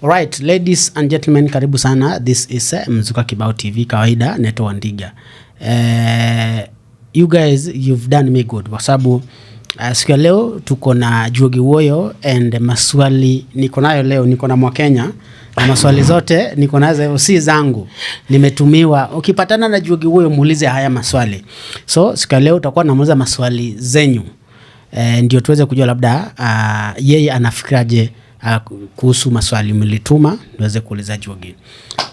Alright, ladies and gentlemen, karibu sana. This is Mzuka Kibao TV, kawaida Neto Wandiga. You guys, you've done me good kwa sababu siku ya leo tuko na Juogi Wuoyo and maswali niko nayo leo, niko na Mwakenya na maswali zote niko nazo si zangu, nimetumiwa. Ukipatana na Juogi Wuoyo muulize haya maswali. So siku ya leo tutakuwa namuuliza maswali zenyu, ndio tuweze kujua labda yeye anafikiraje kuhusu maswali mlituma, niweze kuuliza Juogi.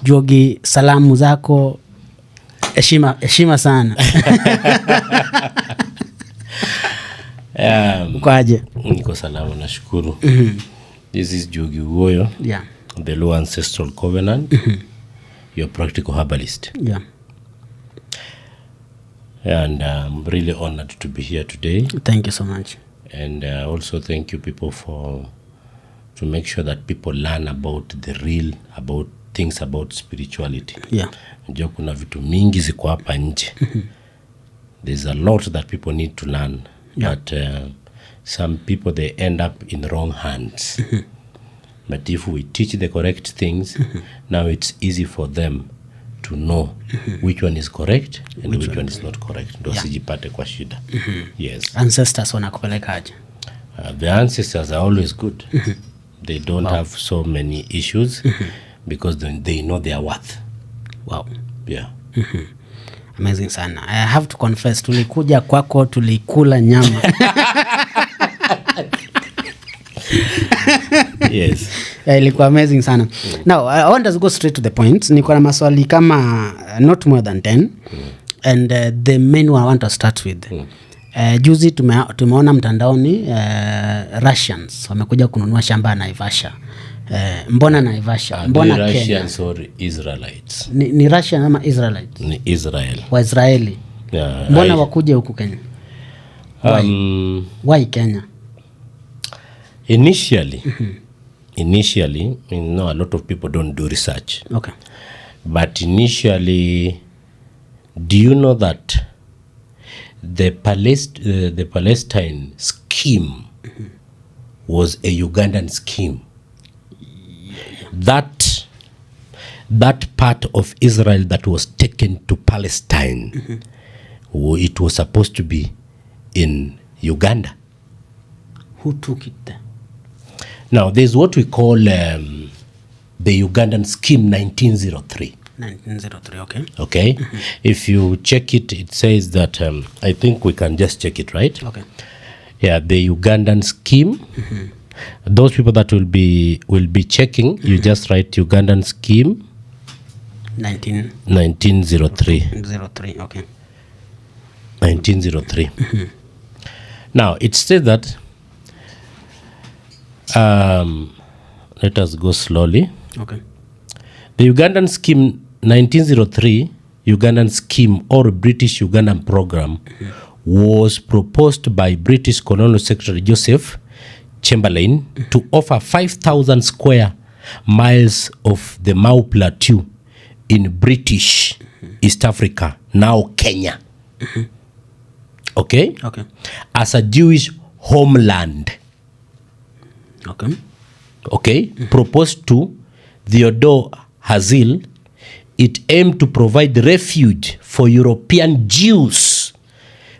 Juogi, salamu zako, heshima sana. Ukoaje? Niko salama, nashukuru. This is Juogi Wuoyo. Yeah. The Low Ancestral Covenant. Your practical herbalist. Yeah. And I'm really honored to be here today. Thank you so much. And also thank you people to make sure that people learn about the real, about things about spirituality. Yeah. Njoo kuna vitu mingi ziko hapa nje. There's a lot that people need to learn. Yeah. But some people, they end up in wrong hands. But if we teach the correct things, now it's easy for them to know which one is correct and which one is not correct. Ndo sijipate kwa shida. Yes. Ancestors wanakupelekaje? The ancestors are always good. They don't have so many issues because they know their worth. Wow. Yeah. Amazing sana. I have to confess, tulikuja kwako tulikula nyama. Yes. Ilikuwa amazing sana. Now, I want us to go straight to the point. Niko na maswali kama not more than 10. And the main one I want to start with. Juzi tumeona mtandaoni Russians wamekuja kununua shamba na Naivasha. Mbona Naivasha? Mbona Kenya? Russians or Israelites? Ni Russian ama Israelites? Ni Israel. Waisraeli. Yeah. Mbona wakuje huku Kenya? Why Kenya? Initially, you know, a lot of people don't do research. Okay. But initially, do you know that the Palestine scheme was a Ugandan scheme? That part of Israel that was taken to Palestine, it was supposed to be in Uganda. Who took it there? Now, there's what we call the Ugandan scheme 1903. 1903, okay. Okay. If you check it, it says that, I think we can just check it, right? Okay. Yeah, the Ugandan scheme. Those people that will be checking, you just write Ugandan scheme 1903. 03, okay. 1903. Now, it says that, let us go slowly. Okay. The Ugandan scheme 1903, Ugandan scheme or British Ugandan program was proposed by British Colonial Secretary Joseph Chamberlain to offer 5,000 square miles of the Mau Plateau in British East Africa, now Kenya. Okay? Okay. As a Jewish homeland. Okay. Okay? Proposed to Theodore Herzl, it aimed to provide refuge for European Jews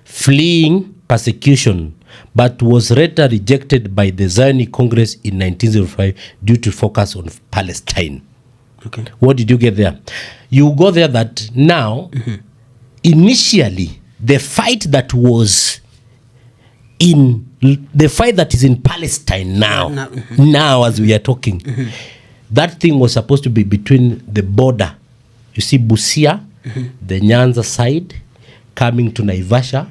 fleeing persecution, but was later rejected by the Zionist Congress in 1905 due to focus on Palestine. Okay. What did you get there? You go there that now, initially, the fight that is in Palestine now as we are talking, that thing was supposed to be between the border. You see Busia, the Nyanza side, coming to Naivasha,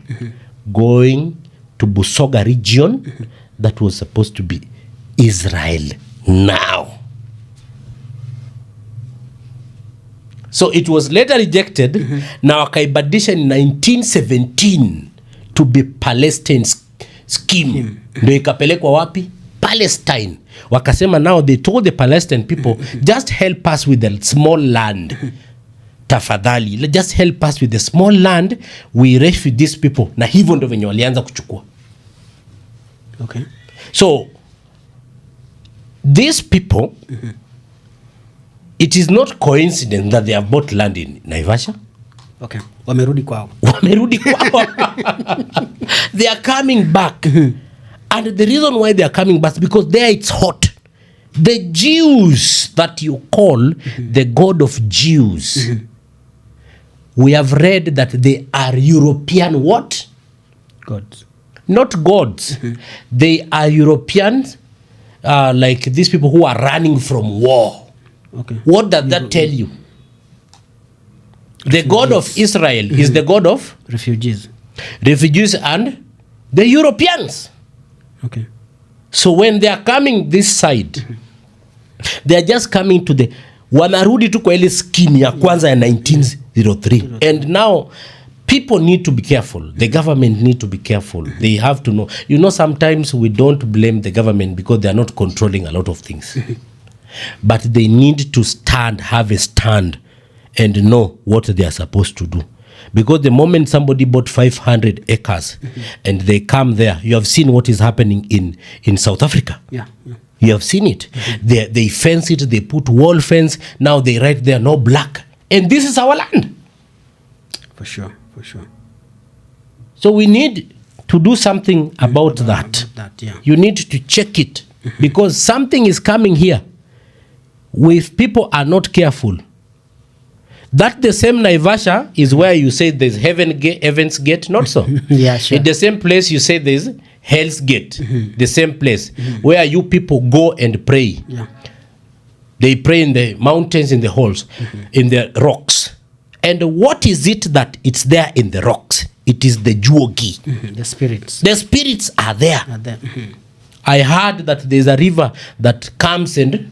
going to Busoga region, that was supposed to be Israel now. So it was later rejected. Now akaibadilisha in 1917 to be Palestine scheme. Ndio ikapelekwa wapi? Palestine. Wakasema now they told the Palestine people, just help us with the small land. Tafadhali, just help us with the small land, we rescue these people. Na hivyo ndio venye walianza kuchukua. Okay. So these people It is not coincidence that they have bought land in Naivasha. Okay. Wamerudi kwao. Wamerudi kwao. They are coming back. And the reason why they are coming back is because there it's hot. The Jews that you call the God of Jews, we have read that they are European what? Gods. Not gods. They are Europeans, like these people who are running from war. Okay. What does that tell you? The God of Israel is the God of Refugees. and the Europeans. Okay. So when they are coming this side, they are just coming to the wanarudi tu kwa ile scheme ya kwanza ya 1903. And now people need to be careful. The government need to be careful. They have to know. You know, sometimes we don't blame the government because they are not controlling a lot of things. But they need to have a stand and know what they are supposed to do. Because the moment somebody bought 500 acres and they come there, you have seen what is happening in South Africa. Yeah. You have seen it. They fence it, they put wall fence. Now they write there, no black. And this is our land. For sure. So we need to do something about that. Yeah. You need to check it. Because something is coming here. If people are not careful, that the same Naivasha is where you say there's Heaven's Gate, not so. Yeah, sure. In the same place you say there's Hell's Gate, the same place where you people go and pray. Yeah. They pray in the mountains, in the holes, in the rocks. And what is it that it's there in the rocks? It is the Juogi. The spirits. The spirits are there. I heard that there's a river that comes and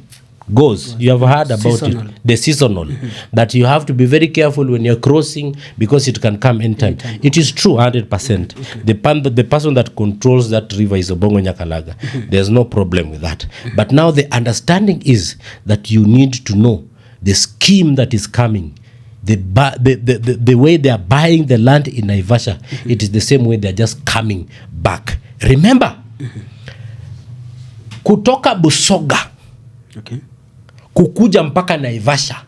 goes. You have heard about seasonal. it. The seasonal. That you have to be very careful when you're crossing because it can come anytime. It is true 100%. The person that controls that river is Obongo Nyakalaga. There's no problem with that. But now the understanding is that you need to know the scheme that is coming. The way they are buying the land in Naivasha, it is the same way they're just coming back. Remember, kutoka Busoga, okay, kukuja mpaka Naivasha.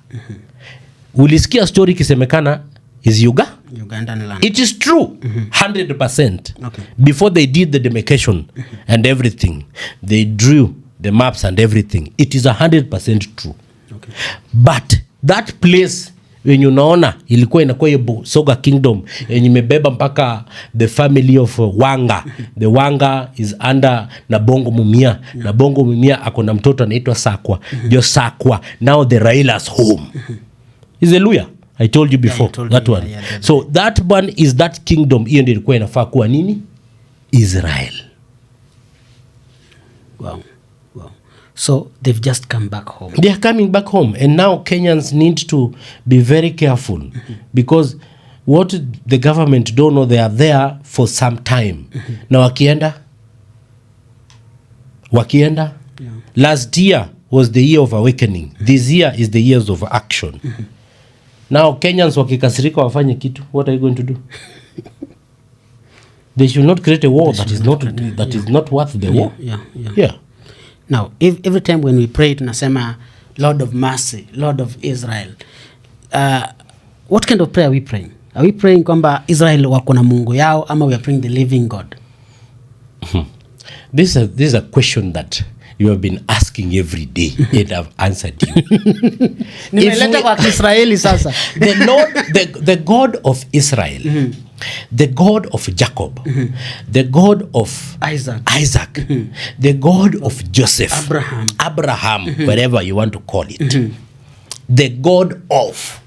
Ulisikia story kisemekana is Ugandan land. It is true, 100%. Okay. Before they did the demarcation and everything, they drew the maps and everything. It is 100% true. Okay. But that place when unaona ilikuwa inakuwa hiyo Soga Kingdom yenye imebeba mpaka the family of Wanga. The Wanga is under Nabongo Mumia. Nabongo Mumia akona mtoto anaitwa Sakwa. Jo Sakwa. Now the Raila's home. Is a lawyer. I told you before. That one. So that one is that kingdom. Hiyo ndio ilikuwa inafaa kuwa nini? Israel. Wow. So they've just come back home. They are coming back home. And now Kenyans need to be very careful because what the government don't know, they are there for some time. Na wakienda? Yeah. Last year was the year of awakening. This year is the years of action. Now Kenyans wakikasirika wafanye kitu. What are you going to do? They should not create a war that is not worth the war. Yeah. Now, every time when we pray, tunasema, Lord of mercy, Lord of Israel. What kind of prayer are we praying? Are we praying kwamba Israel wako na Mungu yao ama we are praying the living God? This is a question that you have been asking every day and I've answered you. Nimeleta kwa Israeli sasa. The Lord, the God of Israel, the God of Jacob, the God of Isaac, the God of Joseph, Abraham, whatever you want to call it, the God of.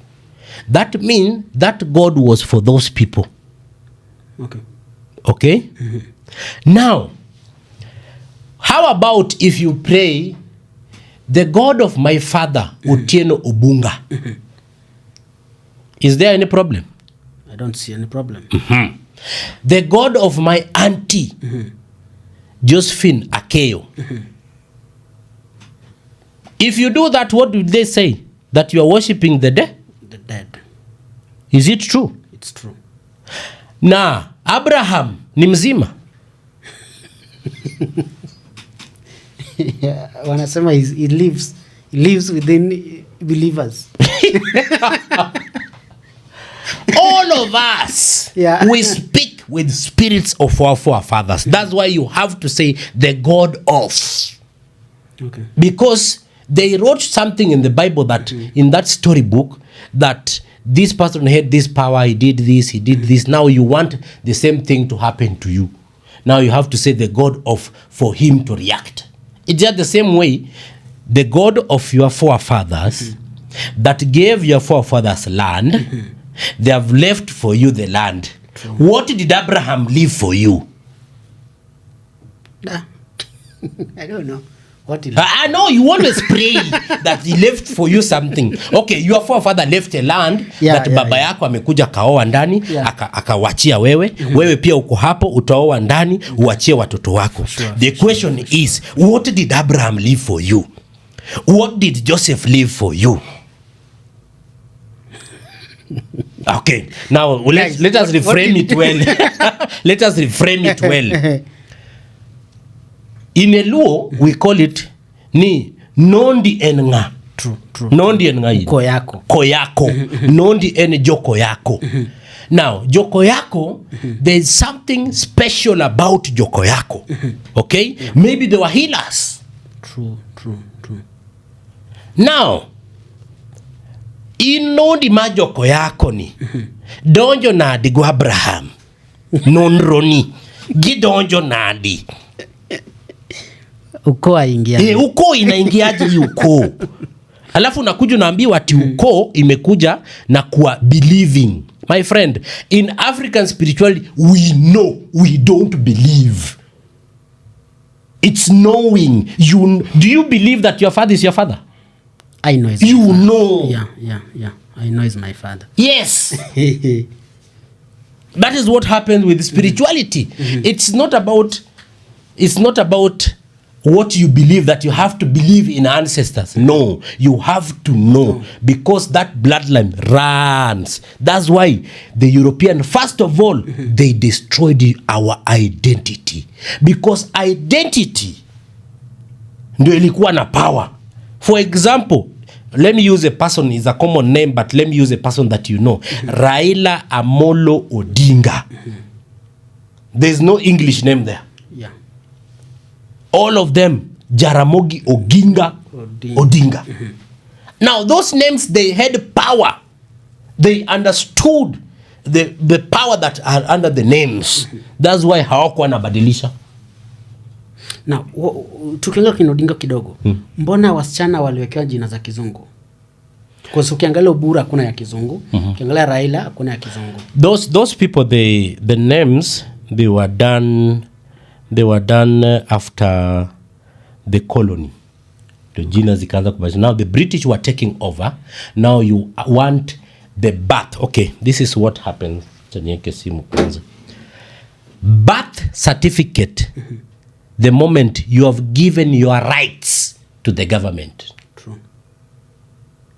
That means that God was for those people. Okay? Now, how about if you pray, the God of my father, Otieno Obunga? Is there any problem? I don't see any problem. The God of my auntie, Josephine Akeyo. If you do that, what do they say? That you are worshiping the dead? The dead. Is it true? It's true. Na Abraham ni mzima. Wanasema he lives within believers. All of us, Yeah. we speak with spirits of our forefathers. That's why you have to say the God of. Okay. Because they wrote something in the Bible that in that storybook that this person had this power, he did this. Now you want the same thing to happen to you. Now you have to say the God of for him to react. It's just the same way the God of your forefathers that gave your forefathers land, they have left for you the land. What did Abraham leave for you? I don't know. What did I know you always pray that he left for you something. Okay, your forefather left a land that baba yako amekuja kaoa ndani akawachia wewe. Wewe pia uko hapo utaoa ndani uachie watoto wako. The question is, what did Abraham leave for you? What did Joseph leave for you? Okay, now let us reframe it well. Let us reframe it well. In a Luo, we call it ni nondi enga. True. Nondi enga ini. Koyako. Koyako. Nondi ene joko yako. Now, joko yako, there is something special about joko yako. Okay? Maybe they were healers. True. Now, inondi majoko yako ni. Donjo nadi go Abraham. Nonroni. Gidonjo nadi. Ukoo aingia. Ukoo inaingiaje hii ukoo? Alafu nakuja naambiwa ati ukoo imekuja na kuwa believing. My friend, in African spirituality, we know, we don't believe. It's knowing. Do you believe that your father is your father? I know it's you my father. know. Yeah. I know it's my father. Yes. That is what happens with spirituality. It's not about what you believe, that you have to believe in ancestors. No, you have to know, because that bloodline runs. That's why the European, first of all, they destroyed our identity, because identity ndio ilikuwa na power. For example, let me use a person, is a common name, but let me use a person that you know. Raila Amolo Odinga. There's no English name there. Yeah. All of them, Jaramogi Oginga Odinga. Now, those names, they had power. They understood the power that are under the names. That's why hawakuwa nabadilisha. Now, tukiangalia kina Odinga kidogo, mbona wasichana waliwekewa jina za kizungu? Kwa sababu ukiangalia Oburu hakuna ya kizungu, ukiangalia Raila hakuna ya kizungu. Those people, the names, they were done after the colony. The jina zikaanza kubadilika. Now the British were taking over. Now you want the birth. Okay, this is what happens. Birth certificate. The moment you have given your rights to the government. True.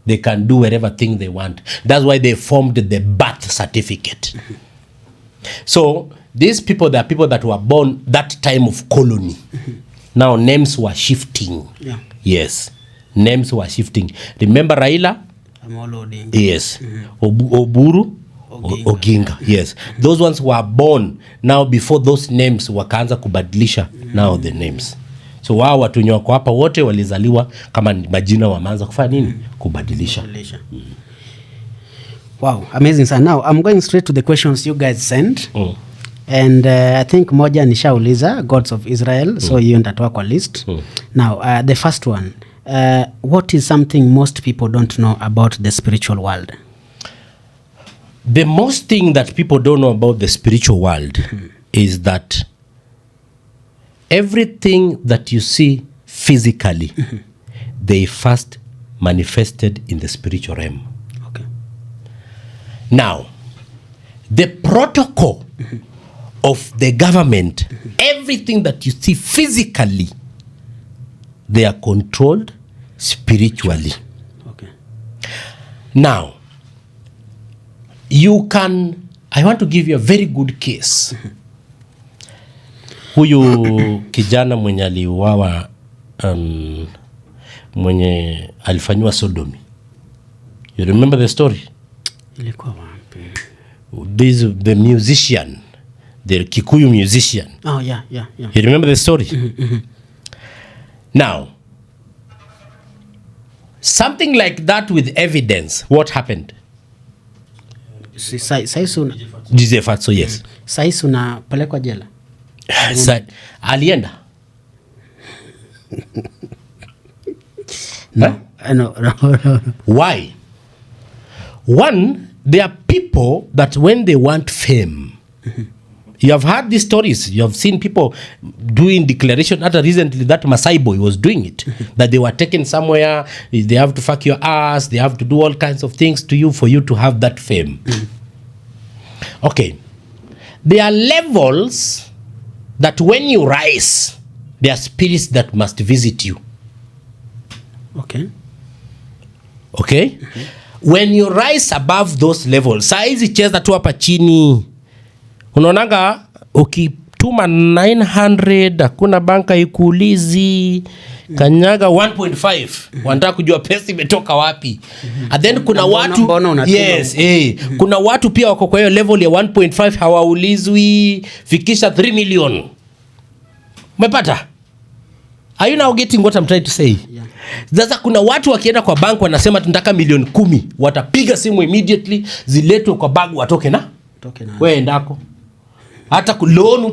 They can do whatever thing they want. That's why they formed the birth certificate. So these people, they are people that were born that time of colony. Now names were shifting. Yeah. Yes, names were shifting. Remember Raila? Amolo Odinga. Yes. Oburu? Oginga. Yes. Those ones were born now before those names wakaanza kubadilisha now the names. So wao watu wenye wako hapa wote walizaliwa kama majina wameanza kufanya nini? Kubadilisha. Wow, amazing sir. Now I'm going straight to the questions you guys sent. And I think moja nishauliza, Gods of Israel. So hiyo ndatoa kwa list. Now the first one, what is something most people don't know about the spiritual world? The most thing that people don't know about the spiritual world is that everything that you see physically, they first manifested in the spiritual realm. Okay. Now, the protocol of the government, everything that you see physically, they are controlled spiritually. Okay. Now, I want to give you a very good case. Huyu kijana mwenye aliuawa mwenye alifanywa sodomy. You remember the story? Ilikuwa wapi? This the musician, the Kikuyu musician. Oh yeah. You remember the story? Now, something like that with evidence, what happened? Saisu DJ Fatso, yes. Saisu unapelekwa jela. Alienda? No. No. Why? One, there are people that when they want fame, you have heard these stories. You have seen people doing declaration. After recently, that Masai boy was doing it. That they were taken somewhere. They have to fuck your ass. They have to do all kinds of things to you for you to have that fame. Okay. There are levels that when you rise, there are spirits that must visit you. Okay? When you rise above those levels, saizi cheza tu hapa chini. Unaonanga ukituma 900 hakuna banka ikuulizi, kanyaga 1.5 wanataka kujua pesa imetoka wapi. And then kuna watu kuna watu pia wako kwa hiyo level ya 1.5 hawaulizwi, fikisha 3 million. Umepata? Are you now getting what I'm trying to say? Sasa kuna watu wakienda kwa bank wanasema tunataka milioni 10, watapiga simu immediately ziletwe kwa bag watoke na wewe endako. Hata loan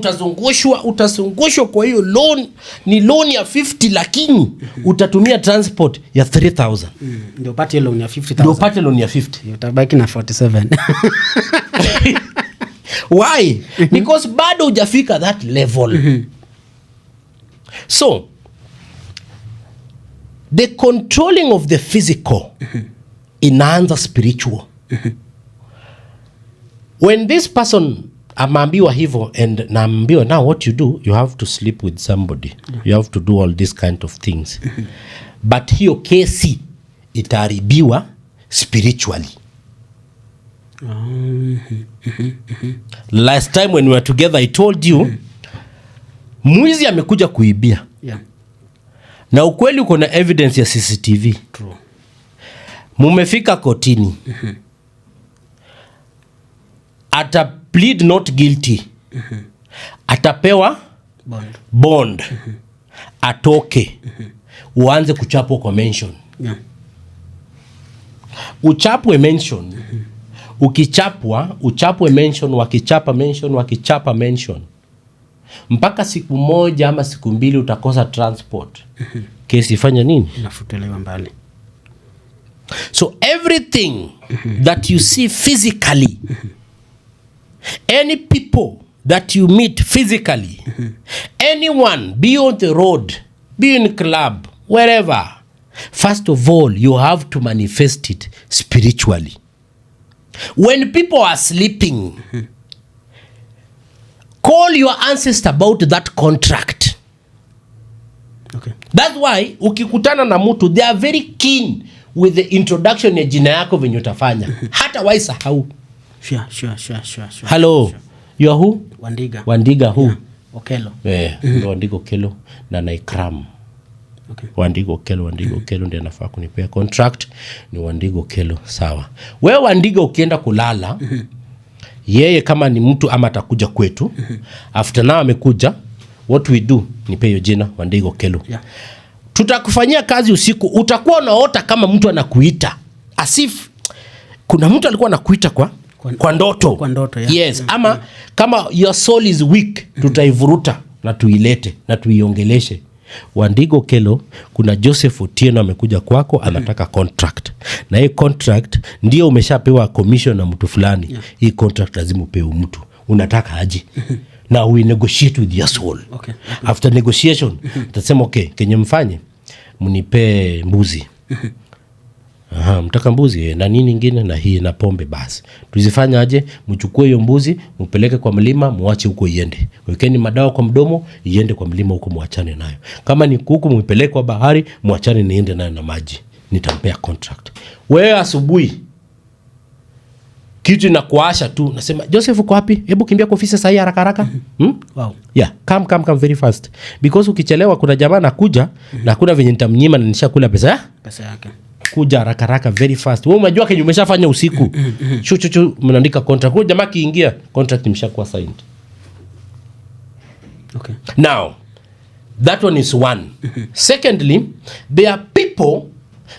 utazungushwa kwa hiyo loan ni loan ya 50 lakini utatumia transport ya 3000. Ndio upate loan ya 50,000. Ndio upate loan ya 50. Utabaki na 47. Why? Because bado hujafika that level. So the controlling of the physical inaanza spiritual. When this person ameambiwa hivyo and naambiwa now what you do, you have to sleep with somebody. You have to do all these kind of things. But hiyo kesi itaharibiwa spiritually. Last time when we were together I told you mwizi amekuja kuibia. Na ukweli uko na evidence ya CCTV. True. Mumefika kotini. Ata plead not guilty. Atapewa bond. Atoke. Uanze kuchapwa kwa mention. Uchapwe mention. Uchapwe mention, wakichapa mention. Mpaka siku moja ama siku mbili utakosa transport. Kesi ifanya nini? Inafutiliwa mbali. So everything that you see physically, any people that you meet physically, anyone, be on the road, be in club, wherever, first of all, you have to manifest it spiritually. When people are sleeping, call your ancestor about that contract. Okay. That's why ukikutana na mtu, they are very keen with the introduction ya jina yako venye utafanya. Hata waisahau. Sure. Hello. Sure. You are who? Wandiga who? Yeah. Okelo. Wandiga Okelo na Naikram. Okay. Wandiga Okelo ndiye anafaa kunipea contract, ni Wandiga Okelo. Sawa. Wewe Wandiga ukienda kulala, yeye kama ni mtu ama atakuja kwetu, after now amekuja, what we do, nipe hiyo jina Wandiga Okelo. Tutakufanyia kazi usiku, utakuwa unaota kama mtu anakuita. Asif kuna mtu alikuwa anakuita kwa ndoto. Kwa ndoto, Yes, ama kama your soul is weak, tutaivuruta na tuilete na tuiongeleshe. Wandiga Okelo, kuna Joseph Otieno amekuja kwako, anataka contract. Na hii contract ndio umeshapewa commission na mtu fulani. Hii contract lazima upewe mtu. Unataka aje? Now we negotiate with your soul. Okay. After negotiation, tutasema okay, kenye mfanye, mnipe mbuzi. Mtaka mbuzi na nini nyingine na hii na pombe basi. Tuzifanya aje? Mchukue hiyo mbuzi, mpeleke kwa mlima, muache huko iende. Wekeni madawa kwa mdomo, iende kwa mlima huko, muachane nayo. Kama ni kuku, mpeleke kwa bahari, muachane niende nayo na maji. Nitampea contract. Wewe asubuhi kitu na kuasha tu nasema Joseph uko wapi, hebu kimbia kwa ofisi sasa haraka haraka. Wow. Yeah, come very fast because ukichelewa kuna jamaa anakuja na kuna venye nitamnyima na nishakula pesa yake. Kuja haraka haraka very fast. Wewe unajua kenye umeshafanya usiku. Chu mnaandika contract. Kwa jamaa kiingia contract imeshakuwa signed. Okay. Now, that one is one. Secondly, there are people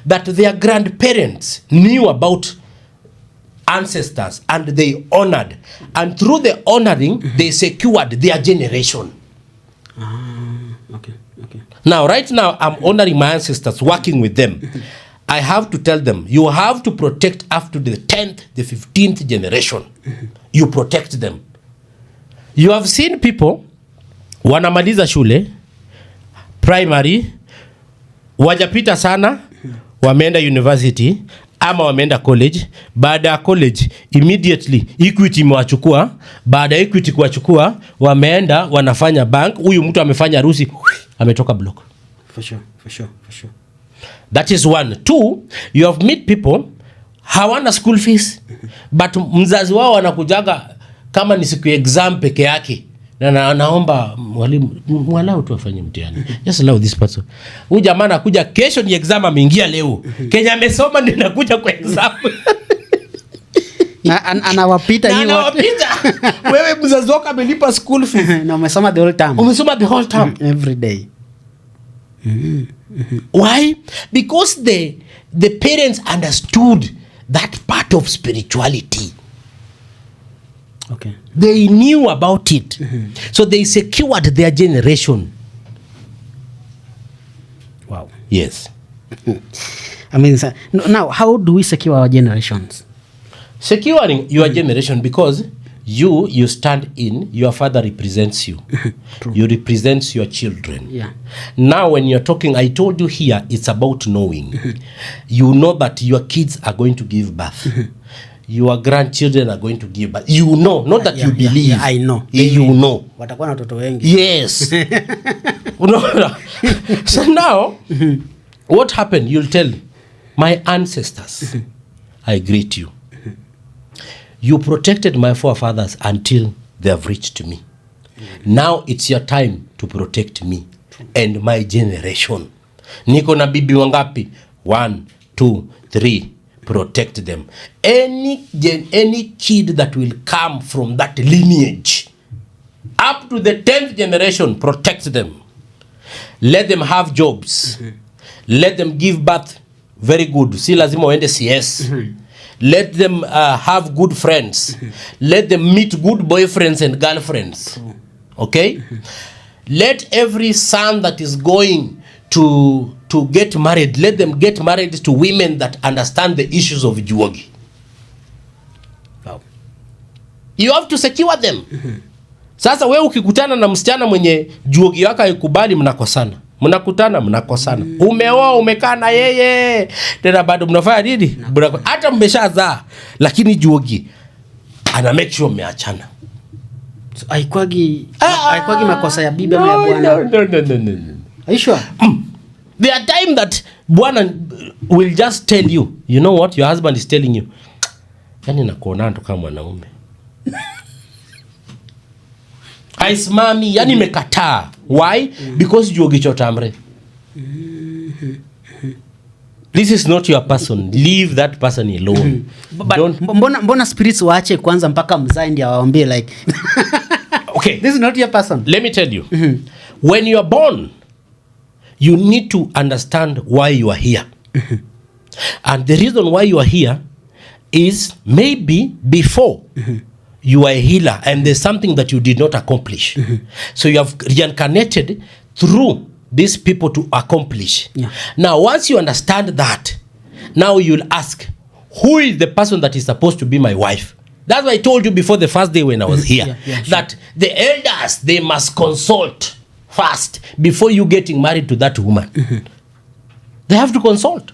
that their grandparents knew about ancestors and they honored, and through the honoring they secured their generation. Okay. Now, right now I'm honoring my ancestors, working with them. I have to tell them, you have to protect up to the 10th, the 15th generation. You protect them. You have seen people wanamaliza shule primary, wajapita sana, wameenda university ama wameenda college. Baada ya college immediately Equity imewachukua. Baada ya Equity kuwachukua, wameenda wanafanya bank. Huyu mtu amefanya harusi, ametoka block. For sure. That is one. Two, you have met people hawana school fees but mzazi wao anakujaga kama ni siku exam peke yake na anaomba mwalimu mwalau tu afanye mtihani. Just allow this person. Huyu jamaa anakuja kesho ni exam ameingia leo. Kenya amesoma ndio anakuja kwa exam. Na anawapita hiyo. Anawapita. Wewe mzazi wako amelipa school fees. Na umesoma the whole term. Umesoma the whole term every day. Why? Because the parents understood that part of spirituality. Okay. They knew about it. So they secured their generation. Wow. Yes. I mean, now how do we secure our generations? Securing your generation because you stand in, your father represents you. You represent your children. Yeah. Now when you're talking, I told you here, it's about knowing. You know that your kids are going to give birth. Your grandchildren are going to give birth. You know, not that you believe. Yeah, I know. You know. Watakuwa na watoto wengi. Yes. So now, what happened? You'll tell my ancestors, I greet you. You protected my forefathers until they have reached me. Now it's your time to protect me and my generation. Niko na bibi wangapi? 1, 2, 3. Protect them. Any kid that will come from that lineage up to the 10th generation, protect them. Let them have jobs. Let them give birth very good. Si lazima waende CS. Let them have good friends. Let them meet good boyfriends and girlfriends. Okay? Let every son that is going to get married, let them get married to women that understand the issues of Juogi. Wow. You have to secure them. Sasa wewe ukikutana na msichana mwenye Juogi yako haikubali, mnakosana. Mnakosana. Umeoa, umekaa na yeye, tena bado mnafanya nini? Hata mmeshazaa, lakini Juogi ana make sure mmeachana. So, haikwagi makosa ya bibi ama ya bwana. No. Are you sure? There are time that bwana will just tell you, you know what your husband is telling you. Yani nakuona ndo kama mwanaume. Aisimami, yani mekataa. Why? Because Juogi chotamre. This is not your person. Leave that person alone. But mbona spirits waache kwanza mpaka mzae ndio waambie like okay, this is not your person. Let me tell you. When you are born, you need to understand why you are here. And the reason why you are here is maybe before you are a healer and there's something that you did not accomplish. So you have reincarnated through these people to accomplish. Yeah. Now, once you understand that, now you'll ask, who is the person that is supposed to be my wife? That's why I told you before the first day when I was here, sure. that the elders, they must consult first before you getting married to that woman. They have to consult.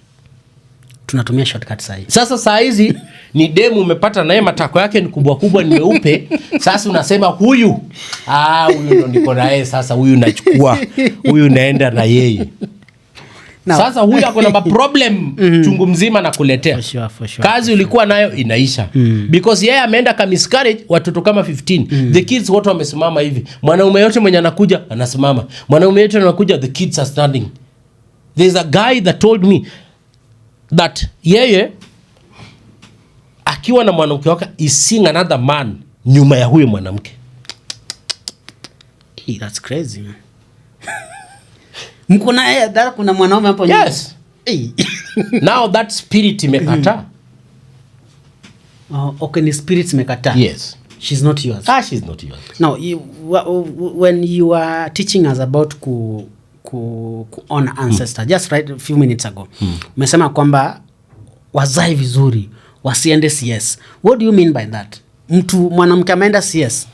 Tunatumia shortcut sahi. Sasa saa hizi ni demu umepata naye matako yake ni kubwa kubwa, ni meupe. Sasa unasema huyu ndo niko na yeye, sasa huyu nachukua, huyu naenda na yeye. Sasa huyu ako na problem chungu mzima na kuletea. For sure. Kazi ulikuwa nayo inaisha. Because yeye ameenda ka miscarriage watoto kama 15. The kids wote wamesimama hivi. Mwanaume yote mwenye anakuja anasimama. Mwanaume yote anakuja, the kids are standing. There's a guy that told me that yeye akiwa na mwanamke wake is seeing another man nyuma ya huyo mwanamke. Hey, that's crazy, man. Mkuna yeye kuna mwanaume hapo nyuma. Yes. Now that spirit imekata. Okay, ni spirit imekata. Yes. She's not yours. She's not yours. Now, when you are teaching us about ku honor ancestor, just right a few minutes ago, umesema kwamba wazae vizuri, wasiende CS. What do you mean by that? Mtu mwanamke ameenda CS,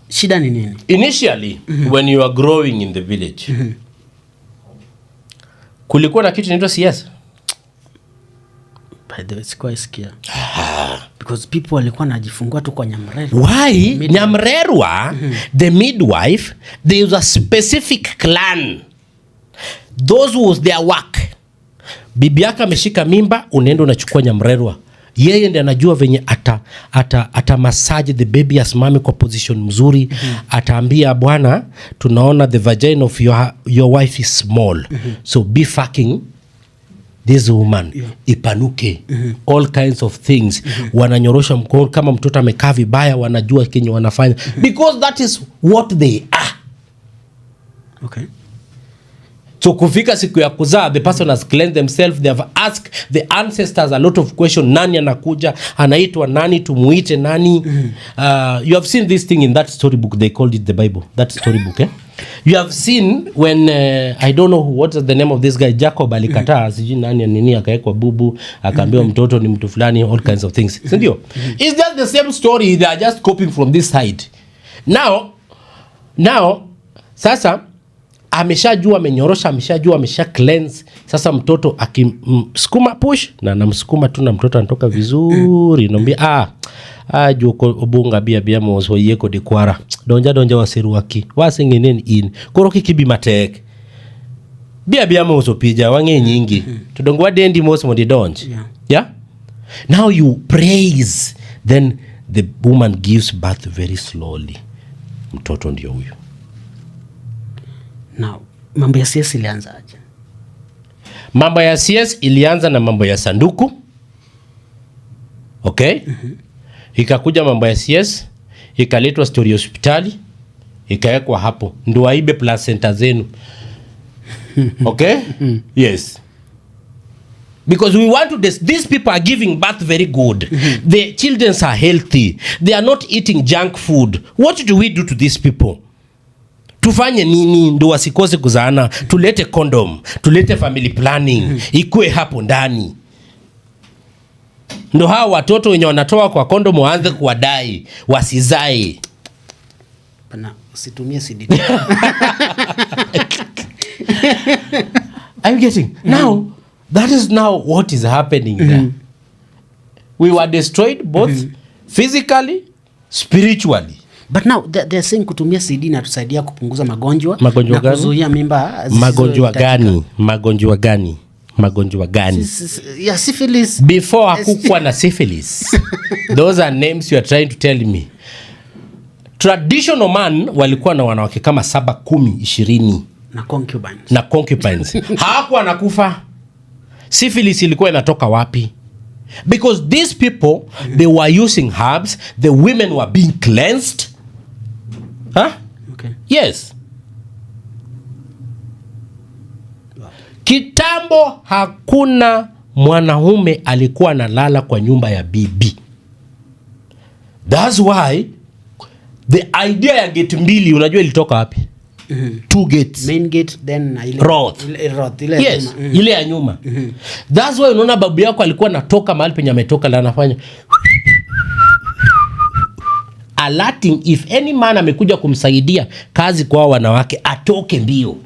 shida ni nini? Initially, when you are growing in the village, kulikuwa na kitu inaitwa CS. By the way, sikuwa sikia. Because people walikuwa najifungua tu kwa Nyamrerwa. Why? Nyamrerwa, the midwife, there was a specific clan. Those was their work. Bibi yake ameshika mimba, unaenda unachukua Nyamrerwa. Yeye ndiye anajua venye ata massage the baby asimame kwa position mzuri. Ataambia bwana, tunaona the vagina of your wife is small. So be fucking this woman. Ipanuke. All kinds of things. Wananyorosha mkono kama mtoto amekaa vibaya, wanajua kenye wanafanya. Because that is what they are. Okay. So kufika siku ya kuzaa, the person has cleansed themselves, they have asked the ancestors a lot of questions. Nani anakuja, anaitwa nani, tumuite nani. You have seen this thing in that storybook, they called it the Bible, that storybook. You have seen when I don't know what is the name of this guy, Jacob alikataa sijui nani nini, akaekwa bubu, akaambiwa mtoto ni mtu fulani, all kinds of things. Sindio? It's just the same story, they are just copying from this side. Now sasa ameshajua, amenyorosha, ameshajua, amesha cleanse. Sasa mtoto akimsukuma push na anamsukuma tu na mtoto anatoka vizuri. Nombia juko obunga bia mozo yeko de kwara. Donja wasiruaki. Wasingineni in. Koroki kibi matek. Bia mozo pija wange nyingi. Tudongwa dendi mozo mo di donj. Yeah? Now you praise, then the woman gives birth very slowly. Mtoto ndio huyo. Now, mambo ya CS ilianza aje? Mambo ya CS ilianza na mambo ya sanduku. Okay? Ikakuja mambo ya CS, ikaletwa story hospitali, ikawekwa hapo. Ndio aibe placenta zenu. Okay? Yes. Because we want to these people are giving birth very good. The children are healthy. They are not eating junk food. What do we do to these people? Tufanye nini ndo wasikose kuzaana? Tulete condom, tulete family planning, ikue hapo ndani. Ndo hawa watoto wenye wanatoa kwa condom waanze kuwadai, wasizae. Pana usitumie CD. Are you getting? Now, that is now what is happening there. We were destroyed both physically, spiritually. But now they're saying kutumia CD na tusaidia kupunguza magonjwa na kuzuia mimba. Magonjwa gani? Magonjwa gani? Magonjwa gani? Yeah, syphilis. Before hakukuwa na syphilis. Those are names you are trying to tell me. Traditional man walikuwa na wanawake kama 7, 10, 20 na concubines. Hawakuwa nakufa. Syphilis ilikuwa inatoka wapi? Because these people, they were using herbs, the women were being cleansed. Huh? Okay. Yes. Kitambo hakuna mwanaume alikuwa analala kwa nyumba ya bibi. That's why the idea ya gate mbili unajua ilitoka wapi? 2 gates. Main gate then ile yes, ile ya nyuma. That's why unaona babu yako alikuwa anatoka mahali penye ametoka na anafanya alerting if any man amekuja kumsaidia kazi kwa wanawake atoke mbio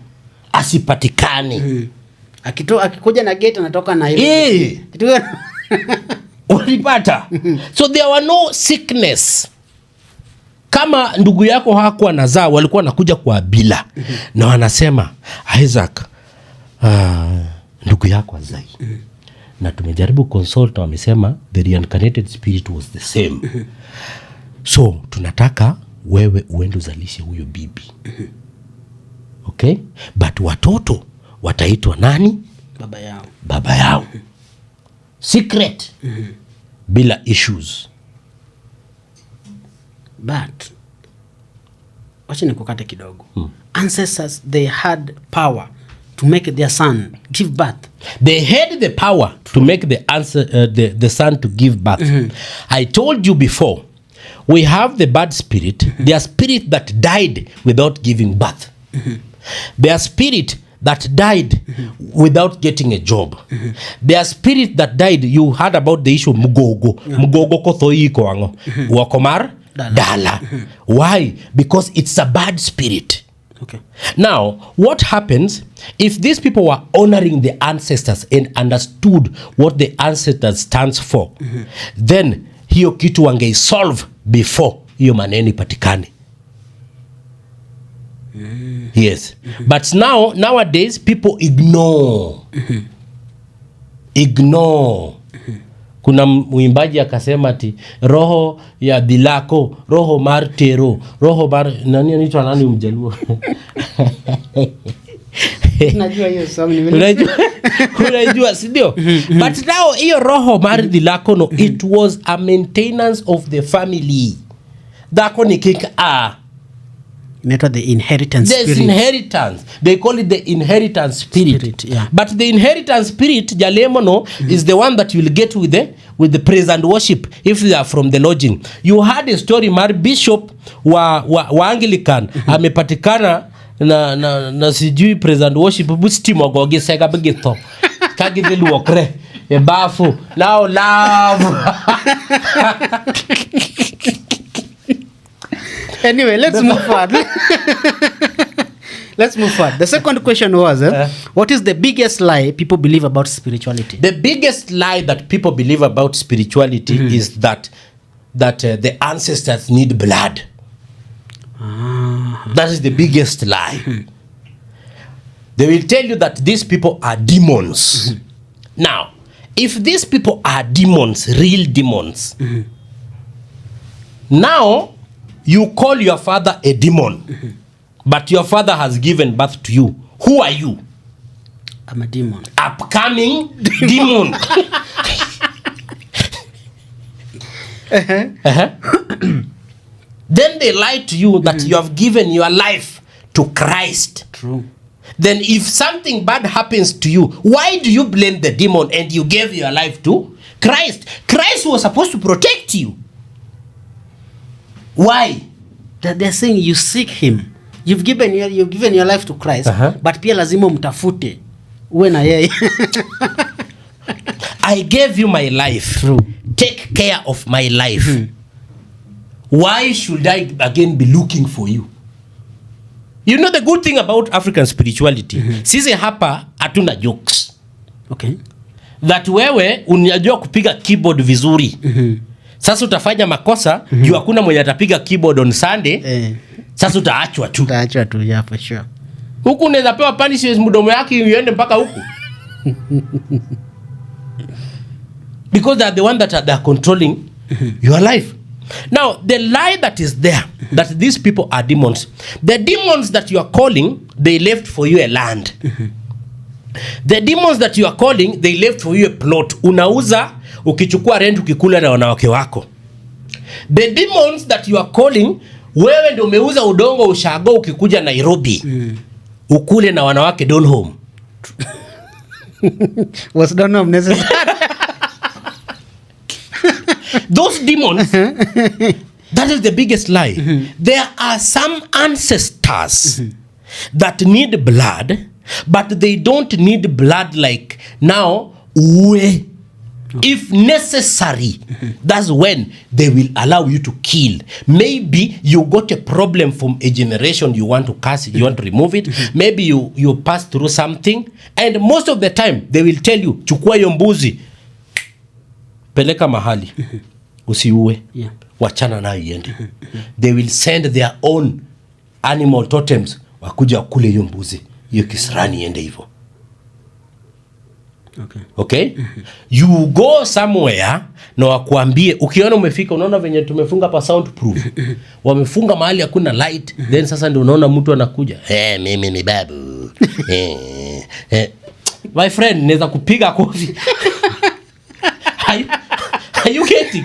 asipatikane. Akikuja na gate anatoka na ile. Ulipata? So there were no sickness. Kama ndugu yako hakuwa nazaa walikuwa nakuja kwa bila. Na wanasema Isaac ndugu yako azai. Na tumejaribu consult na wamesema the reincarnated spirit was the same. So tunataka wewe uende uzalishe huyo bibi. Okay? But watoto wataitwa nani? Baba yao. Secret. Bila issues. But wacha nikukate kidogo. Ancestors, they had power to make their son give birth. They had the power to make the son to give birth. I told you before, we have the bad spirit, their spirit that died without giving birth. Their spirit that died without getting a job. Their spirit that died, you heard about the issue mugogo. Mugogo kothoi ko ango. Wakomar dala. Why? Because it's a bad spirit. Okay. Now, what happens if these people were honoring the ancestors and understood what the ancestors stands for? Then hiyo kitu wangesolve before hiyo maneno ipatikane. Yes. But nowadays people ignore. Kuna mwimbaji akasema ati roho ya dilako, roho martero, roho nani anaitwa nani Mjaluo? Najua hiyo song unajua si ndio? But now hiyo roho dilako no, it was a maintenance of the family. Dako ni kika the inheritance spirit. There's inheritance. They call it the inheritance spirit. Yeah. But the inheritance spirit, Jalemono, is the one that you will get with the praise and worship if they are from the lodging. You heard a story, Mary Bishop wa Anglican amepatikana na sijui praise and worship busti mogoge sega begito. Kagide luokre e bafu. Now love. Anyway, let's move forward. Let's move forward. The second question was, what is the biggest lie people believe about spirituality? The biggest lie that people believe about spirituality is that the ancestors need blood. That is the biggest lie. They will tell you that these people are demons. Now, if these people are demons, real demons, now you call your father a demon, but your father has given birth to you. Who are you? I'm a demon. Upcoming demon. Then they lie to you that you have given your life to Christ. True. Then if something bad happens to you, why do you blame the demon and you gave your life to Christ? Christ was supposed to protect you. Why? They're saying you seek him. You've given your life to Christ, but pia lazima mtafute uwe na yeye. I gave you my life. True. Take care of my life. Why should I again be looking for you? You know the good thing about African spirituality, sisi hapa hatuna jokes. Okay. That wewe unajua kupiga keyboard vizuri. Sasa utafanya makosa, juu hakuna mwenye atapiga keyboard on Sunday. Sasa utaachwa tu. Utaachwa tu, yeah, for sure. Huku unaweza pewa punishment mdomo yake uende mpaka huku. Because they are the one that are controlling your life. Now, the lie that is there, that these people are demons. The demons that you are calling, they left for you a land. The demons that you are calling, they left for you a plot. Unauza, ukichukua rent, ukikula na wanawake wako. The demons that you are calling, wewe ndio umeuza udongo ushago ukikuja Nairobi. Ukule na wanawake don't home. Was don't home necessary? Those demons, that is the biggest lie. There are some ancestors that need blood, but they don't need blood like now. If necessary, that's when they will allow you to kill. Maybe you got a problem from a generation, you want to cast it, you want to remove it. Maybe you pass through something, and most of the time they will tell you, chukua hiyo mbuzi, peleka mahali, usiue, wachana nayo iende. They will send their own animal totems, wakuja kule hiyo mbuzi, hiyo kisirani iende hivyo. Okay? You go somewhere na wakuambie, ukiona umefika, unaona venye tumefunga hapa soundproof. Wamefunga mahali hakuna light, then sasa ndio unaona mtu anakuja. Mimi ni babu. My friend, naweza kupiga kofi. Are you getting?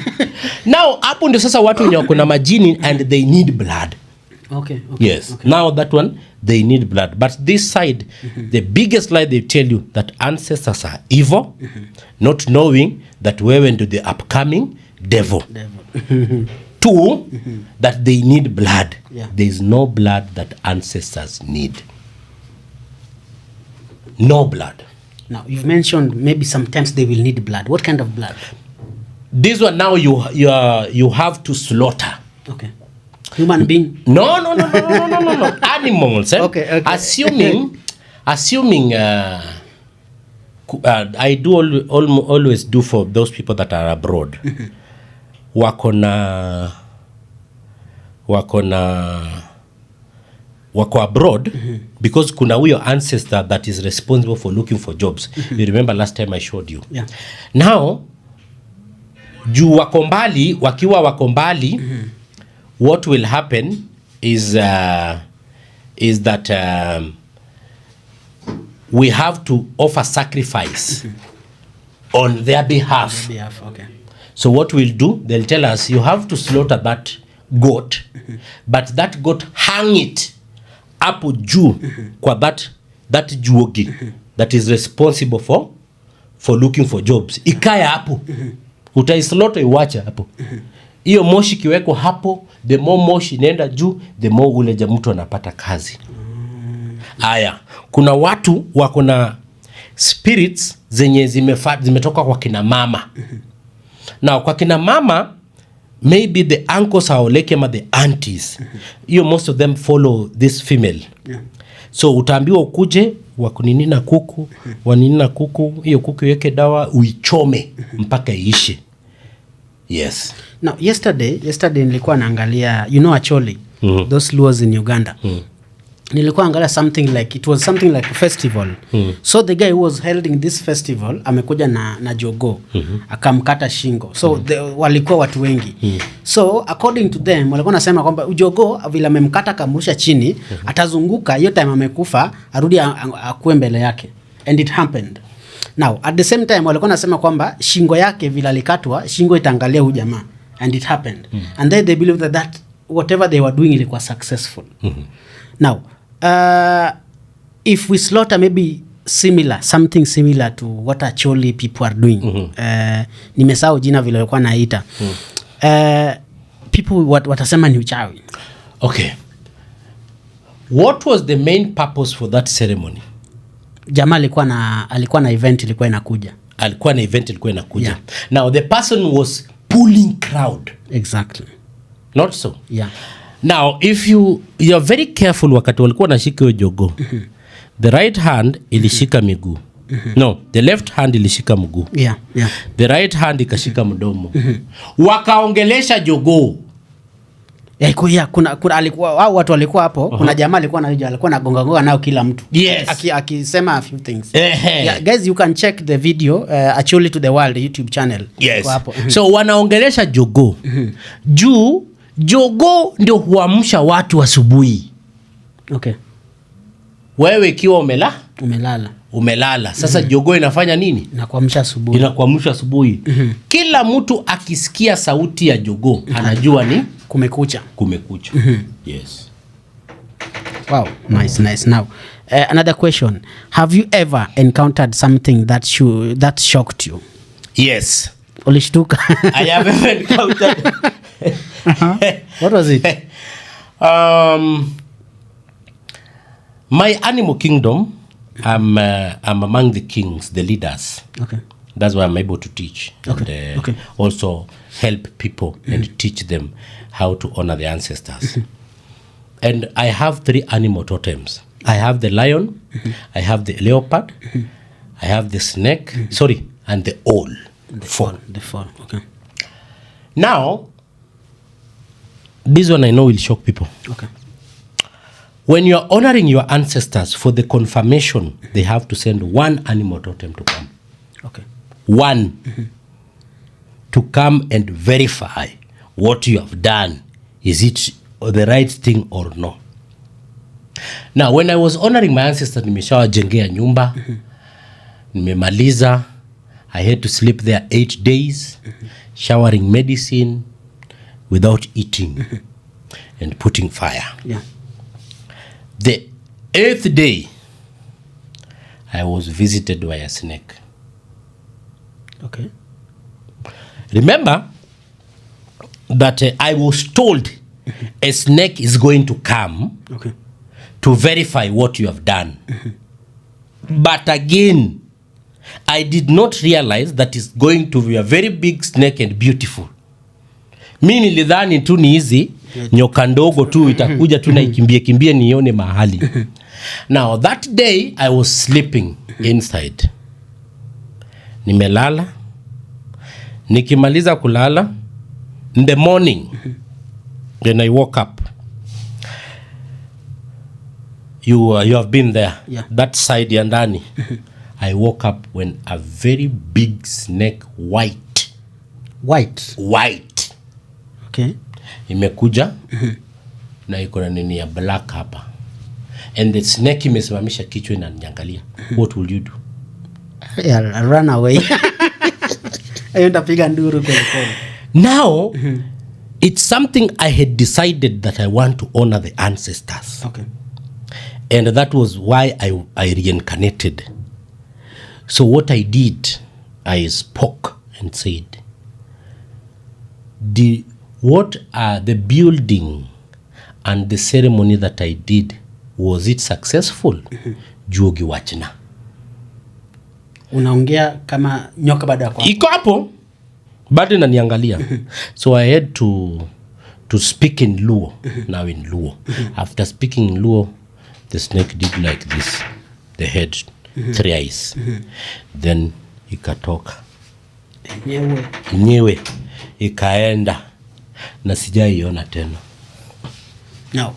Now, hapo ndio sasa watu wenye wako na majini and they need blood. Okay. Yes. Now that one, they need blood. But this side, the biggest lie they tell you that ancestors are evil, not knowing that wewe ndio the upcoming devil. Two, that they need blood. Yeah. There is no blood that ancestors need. No blood. Now, you've mentioned maybe sometimes they will need blood. What kind of blood? This one now you have to slaughter. Okay. Human being? No. Animals. Okay. Assuming I do always do for those people that are abroad. Wako abroad because kuna huyo ancestor that is responsible for looking for jobs. You remember last time I showed you. Yeah. Now, juu wako mbali, wakiwa wako mbali, what will happen is that we have to offer sacrifice on their behalf. Okay. So what we'll do, they'll tell us, you have to slaughter that goat, but that goat, hang it hapo juu kwa that juogi that is responsible for looking for jobs. Ikaya hapo. Utaislaughter iwacha hapo. Hiyo moshi kiweko hapo, the more moshi inaenda juu, the more ule mtu anapata kazi. Aya, kuna watu wako na spirits zenye zimetoka kwa kina mama. Now, kwa kina mama, maybe the uncles haoleke ama the aunties. Most of them follow this female. Yeah. So utaambiwa ukuje wakuninina kuku, waninina kuku, hiyo kuku iweke dawa uichome mpaka iishe. Yes. Now, yesterday nilikuwa naangalia, Acholi, those laws in Uganda. Nilikuwa angalia it was something like a festival. So the guy who was holding this festival amekuja na jogo, akamkata shingo. So walikuwa watu wengi. So according to them walikuwa nasema kwamba jogo vile amemkata kamrusha chini, atazunguka hiyo time amekufa, arudi akue mbele yake. And it happened. Now, at the same time walikuwa nasema kwamba shingo yake vile alikatwa, shingo itaangalia huyu jamaa. And it happened. And then they believe that whatever they were doing ilikuwa successful. Now, if we slaughter maybe something similar to what Acholi people are doing, nimesahau jina vile walikuwa naita, people watasema ni uchawi. Okay. What was the main purpose for that ceremony? Jamaa alikuwa na event ilikuwa inakuja. Yeah. Now the person was pulling crowd. Exactly. Not so. Yeah. Now if you're very careful wakati walikuwa nashika hiyo jogo. The right hand ilishika miguu. No, the left hand ilishika mguu. Yeah. The right hand ikashika mdomo. Wakaongelesha jogo. Kuna alikuwa watu walikuwa hapo. Kuna jamaa alikuwa na gonga nao kila mtu. Yes. Akisema a few things. Yeah, guys, you can check the video Actually to the World YouTube channel. Yes. So wanaongelesha jogo. Juu jogo ndio huamsha watu asubuhi. Okay. Wewe ikiwa umelala. Sasa jogo inafanya nini? Inakuamsha asubuhi. Kila mtu akisikia sauti ya jogo anajua ni kumekucha. Yes. Wow, nice. Now, another question. Have you ever encountered something that shocked you? Yes. Ulishtuka? I have ever encountered. What was it? My animal kingdom, I'm among the kings, the leaders. Okay. That's why I'm able to teach. Okay. And also help people and teach them how to honor their ancestors. And I have 3 animal totems. I have the lion, I have the leopard, I have the snake, and the owl. The fall. Okay. Now, this one I know will shock people. Okay. When you are honoring your ancestors for the confirmation, they have to send 1 animal totem to come. Okay. One, to come and verify what you have done. Is it the right thing or no? Now, when I was honoring my ancestors, nimeshawajengea nyumba, nimemaliza, I had to sleep there 8 days, showering medicine without eating and putting fire. Yeah. The 8th day, I was visited by a snake. Okay. Remember that I was told a snake is going to come to verify what you have done. But again, I did not realize that it's going to be a very big snake and beautiful. Mi nilidhani tu ni hizi nyoka ndogo tu itakuja tu na ikimbie nione mahali. Now that day I was sleeping inside. Nimelala. Nikimaliza kulala, in the morning, then I woke up. You have been there. Yeah. That side ya ndani. I woke up when a very big snake, white. Okay. Imekuja na iko na nini ya black hapa. And the snake imesimamisha kichwa inaniangalia. What will you do? Yeah, run away. Ayondapiga nduru kwa. Now, it's something I had decided that I want to honor the ancestors. Okay. And that was why I reincarnated. So what I did, I spoke and said, what are the building and the ceremony that I did, was it successful? Juogi wachna. Unaongea kama nyoka bado yako. Iko hapo bado inaniangalia. So I had to speak in Luo. Now in Luo. After speaking in Luo, the snake did like this. The head, 3 eyes. Then ikatoka. Nyewe ikaenda na sijaiona tena. Now,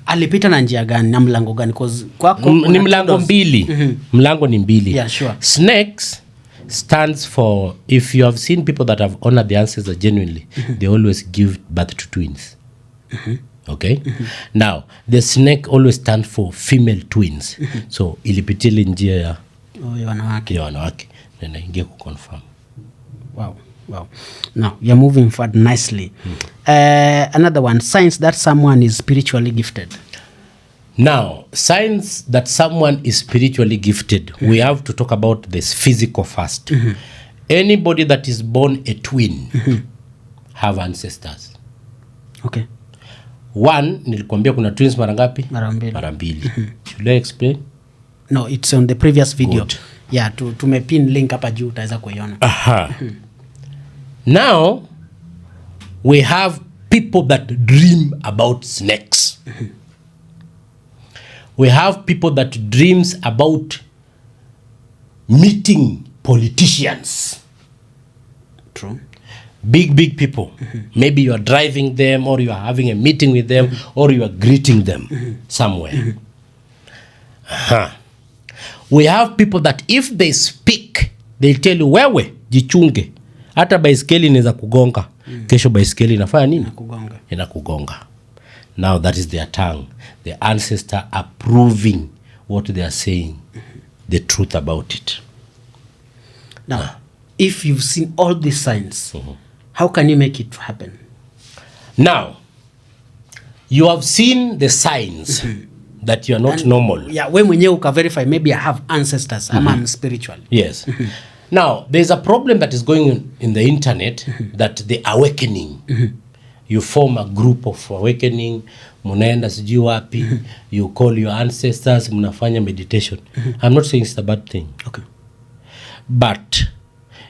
alipita na njia gani na mlango gani? Kwako ni mlango mbili. Mlango ni mbili. Yeah, sure. Snakes stands for, if you have seen people that have honored the ancestors genuinely, they always give birth to twins. Okay? Now, the snake always stands for female twins. So, ilipitili njia ya wanawake. Nena ingia kuconfirm. Wow. Now, you're moving forward nicely. Another one, signs that someone is spiritually gifted. Now, signs that someone is spiritually gifted, we have to talk about this physical first. Anybody that is born a twin have ancestors. Okay. One, nilikwambia kuna twins mara ngapi? Mara mbili. Should I explain? No, it's on the previous video. Good. Yeah, tumepin link hapa juu utaweza kuiona. Aha. Now, we have people that dream about snakes. We have people that dreams about meeting politicians. True. Big people. Maybe you are driving them, or you are having a meeting with them, or you are greeting them somewhere. We have people that if they speak, they tell you, wewe, jichunge. Hata baiskeli inaweza kugonga. Kesho baiskeli inafanya nini? Inakugonga. Now that is their tongue. The ancestor are proving what they are saying. The truth about it. Now, if you've seen all these signs, how can you make it happen? Now, you have seen the signs that you are not normal. Yeah, we mwenyewe uka verify, maybe I have ancestors, I'm spiritual. Yes. Now, there's a problem that is going on in the internet, that the awakening. You form a group of awakening, munaenda sijui wapi, you call your ancestors, mnafanya meditation. I'm not saying it's a bad thing. Okay. But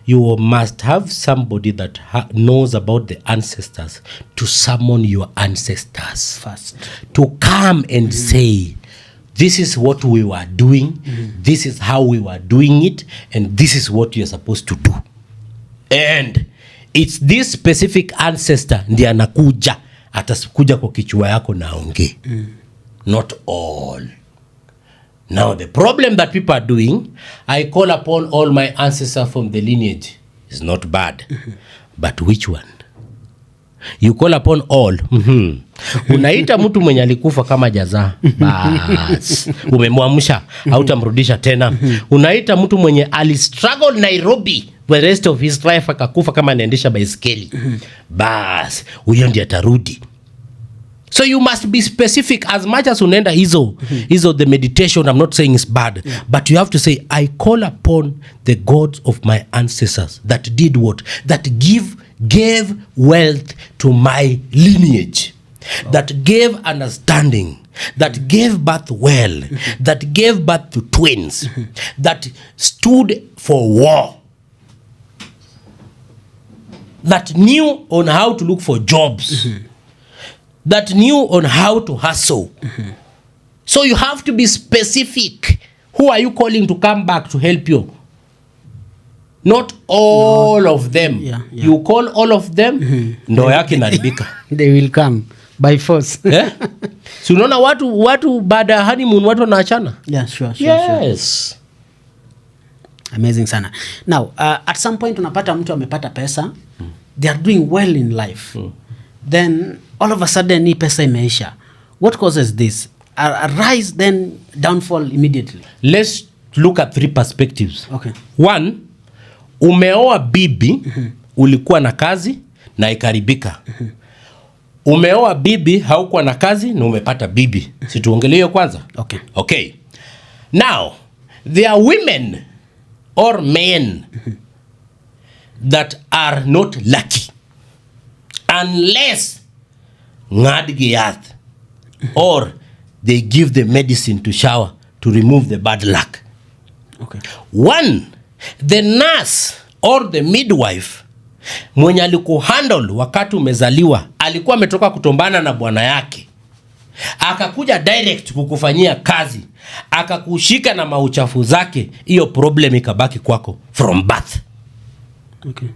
you must have somebody that knows about the ancestors to summon your ancestors First. to come and say, this is what we were doing, this is how we were doing it, and this is what you're supposed to do. And it's this specific ancestor ndiye anakuja, atakuja kwa kichwa yako na aongee. Not all. Now the problem that people are doing, I call upon all my ancestors from the lineage, is not bad. But which one? You call upon all. Unaita mtu mwenye alikufa kama jaza. Bas. Umemwamsha, hautamrudisha tena. Unaita mtu mwenye alistruggle Nairobi the rest of his life akakufa kama anaendesha baiskeli. Bas, huyo ndiye atarudi. So you must be specific as much as unaenda hizo the meditation. I'm not saying it's bad, but you have to say, I call upon the gods of my ancestors that did what? That gave wealth to my lineage, that gave understanding, that gave birth well, that gave birth to twins, that stood for war, that knew on how to look for jobs, that knew on how to hustle. So you have to be specific. Who are you calling to come back to help you? Not all of them. You call all of them, ndo yake inaribika. They will come by force. So unaona watu baada ya honeymoon watu wanaachana. Yeah, sure. Yes. Amazing sana. Now, at some point unapata mtu amepata pesa, they are doing well in life. Then all of a sudden hii pesa imeisha. What causes this? A rise, then downfall immediately. Let's look at 3 perspectives. Okay. 1, umeoa bibi, ulikuwa na kazi na ikaribika. Umeoa bibi, haukuwa na kazi na umepata bibi. Si tuongelee hiyo kwanza? Okay. Now, there are women or men that are not lucky unless ngad or they give the medicine to shower to remove the bad luck. Okay. 1, the nurse or the midwife mwenye alikuhandle wakati umezaliwa alikuwa ametoka kutombana na bwana yake, akakuja direct kukufanyia kazi, akakushika na mauchafu zake, hiyo problem ikabaki kwako from birth. Okay.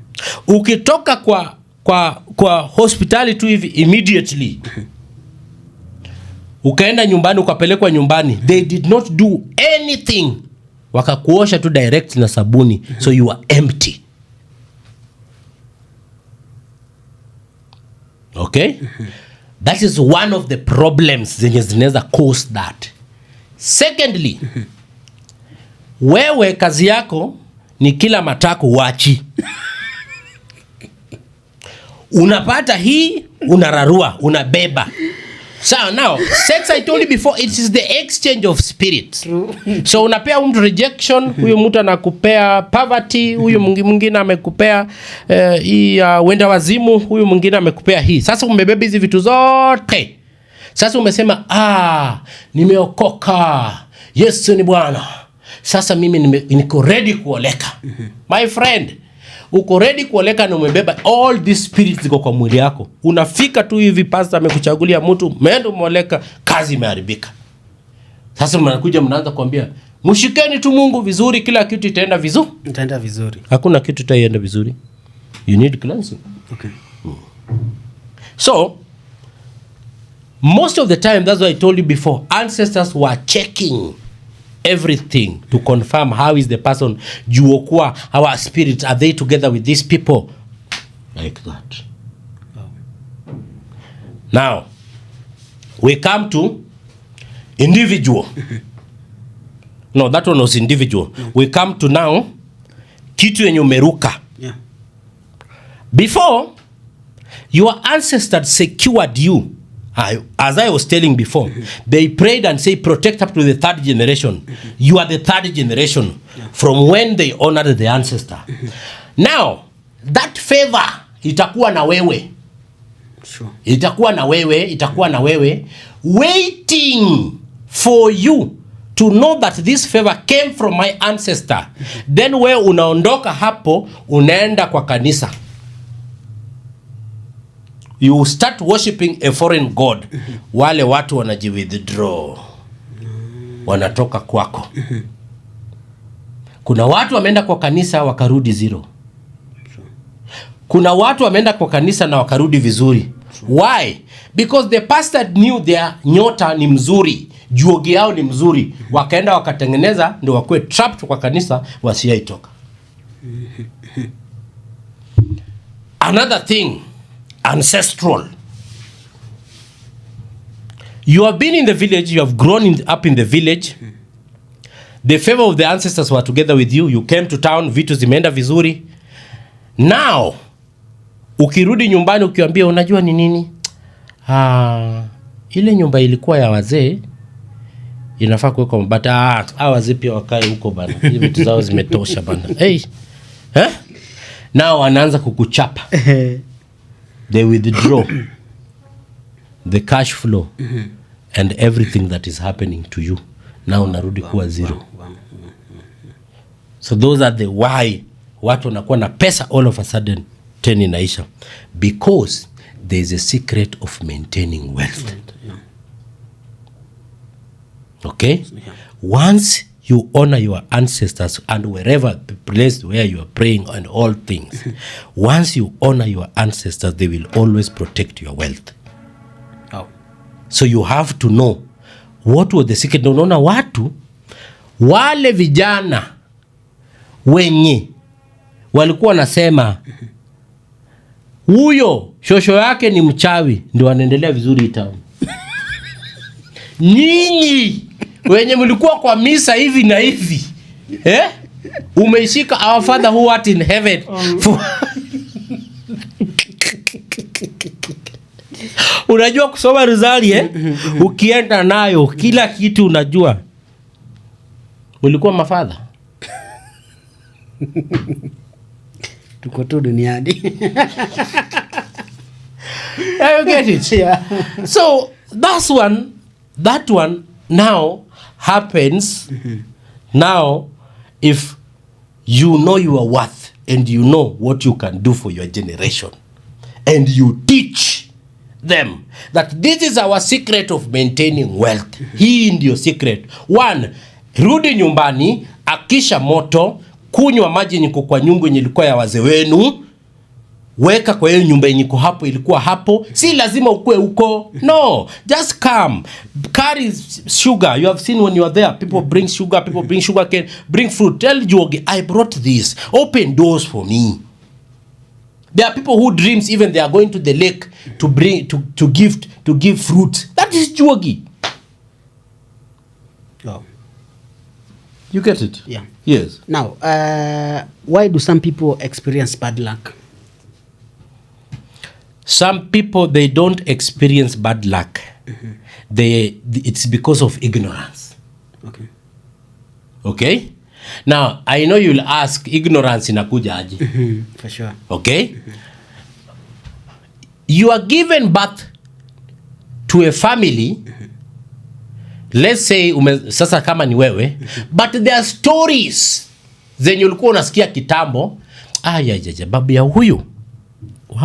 Ukitoka kwa hospitali tu hivi immediately ukaenda nyumbani, ukapelekwa nyumbani, they did not do anything, wakakuosha tu direct na sabuni, so you are empty. Okay? That is one of the problems zenye zinaweza cause that. Secondly, wewe kazi yako ni kila matako wachi. Unapata hii, unararua, unabeba. So now, sex I told you before, it is the exchange of spirits. So unapea mtu rejection, huyo mtu anakupea poverty, huyo mwingine amekupea wenda wazimu, huyo mwingine amekupea hii. Sasa umebeba hizi vitu zote. Sasa umesema, nimeokoka. Yesu ni Bwana. Sasa mimi niko ready kuoleka. My friend, uko ready kuoleka na umebeba all these spirits ziko kwa mwili yako. Unafika tu hivi, pastor amekuchagulia mtu, umeenda umeoleka, kazi imeharibika. Sasa mnakuja mnaanza kuambia, mshikeni tu Mungu vizuri, kila kitu itaenda vizuri. Itaenda vizuri. Hakuna kitu itaenda vizuri. You need cleansing. Okay. So, most of the time, that's what I told you before, ancestors were checking everything to confirm how is the person, juokwa, our spirits, are they together with these people? Like that. Now, we come to individual. No, that one was individual. We come to now, kitu yenye umeruka. Yeah. Before, your ancestors secured you. As I was telling before, they prayed and say, protect up to the 3rd generation. You are the 3rd generation from when they honored the ancestor. Now, that favor, itakuwa na wewe. Sure. Itakuwa na wewe, waiting for you to know that this favor came from my ancestor. Then we unaondoka hapo, unaenda kwa kanisa. You start worshiping a foreign god. Wale watu wanajiwithdraw. Wanatoka kwako. Kuna watu wameenda kwa kanisa wakarudi zero. Kuna watu wameenda kwa kanisa na wakarudi vizuri. Why? Because the pastor knew their nyota ni mzuri. Juogi yao ni mzuri, wakaenda wakatengeneza ndio wakuwe trapped kwa kanisa wasiaitoka. Another thing, ancestral. You have been in the village, you have grown up in the village. The favor of the ancestors were together with you. You came to town, vitu zimeenda vizuri. Now, ukirudi nyumbani ukiambia unajua ni nini? Ile nyumba ilikuwa ya wazee, inafaa kuwekwa mabati. Wazee pia wakae huko bana. Hizo vitu zao zimetosha bana. Hey. Now wanaanza kukuchapa. They withdraw the cash flow and everything that is happening to you. Now unarudi kuwa zero. So those are the why watu wanakuwa na pesa all of a sudden 10 inaisha. Because there is a secret of maintaining wealth. Okay? Once you honor your ancestors and wherever the place where you are praying and all things, once you honor your ancestors, they will always protect your wealth. So you have to know what was the secret. Unaona watu wale vijana wenye walikuwa nasema huyo shosho yake ni mchawi, ndio wanaendelea vizuri town. Nyinyi wenye mlikuwa kwa misa hivi na hivi, umeishika our father who art in heaven. Unajua kusoma rozari ukienda nayo kila kitu unajua. Mlikuwa mafadha. Tuko tu duniani. You get it? Yeah. So that one now happens. Now if you know your worth and you know what you can do for your generation and you teach them that this is our secret of maintaining wealth. Hii ndio secret. 1, rudi nyumbani, akisha moto, kunywa maji nyiko kwa nyungu yenye ilikuwa ya wazee wenu, weka kwa hiyo nyumba yenye hapo ilikuwa hapo. Si lazima ukue huko. No, just come. Carry sugar. You have seen when you are there, people bring sugar, people bring sugar cane, bring fruit. Tell Juogi, I brought this. Open doors for me. There are people who dreams even they are going to the lake to bring to give fruit. That is Juogi. You get it? Yeah. Yes. Now, why do some people experience bad luck? Some people, they don't experience bad luck. It's because of ignorance. Okay? Now, I know you'll ask, ignorance inakuja aje? For sure. Okay? You are given birth to a family. Let's say sasa kama ni wewe, but there are stories zenye ulikuwa unasikia kitambo. Babu ya huyu,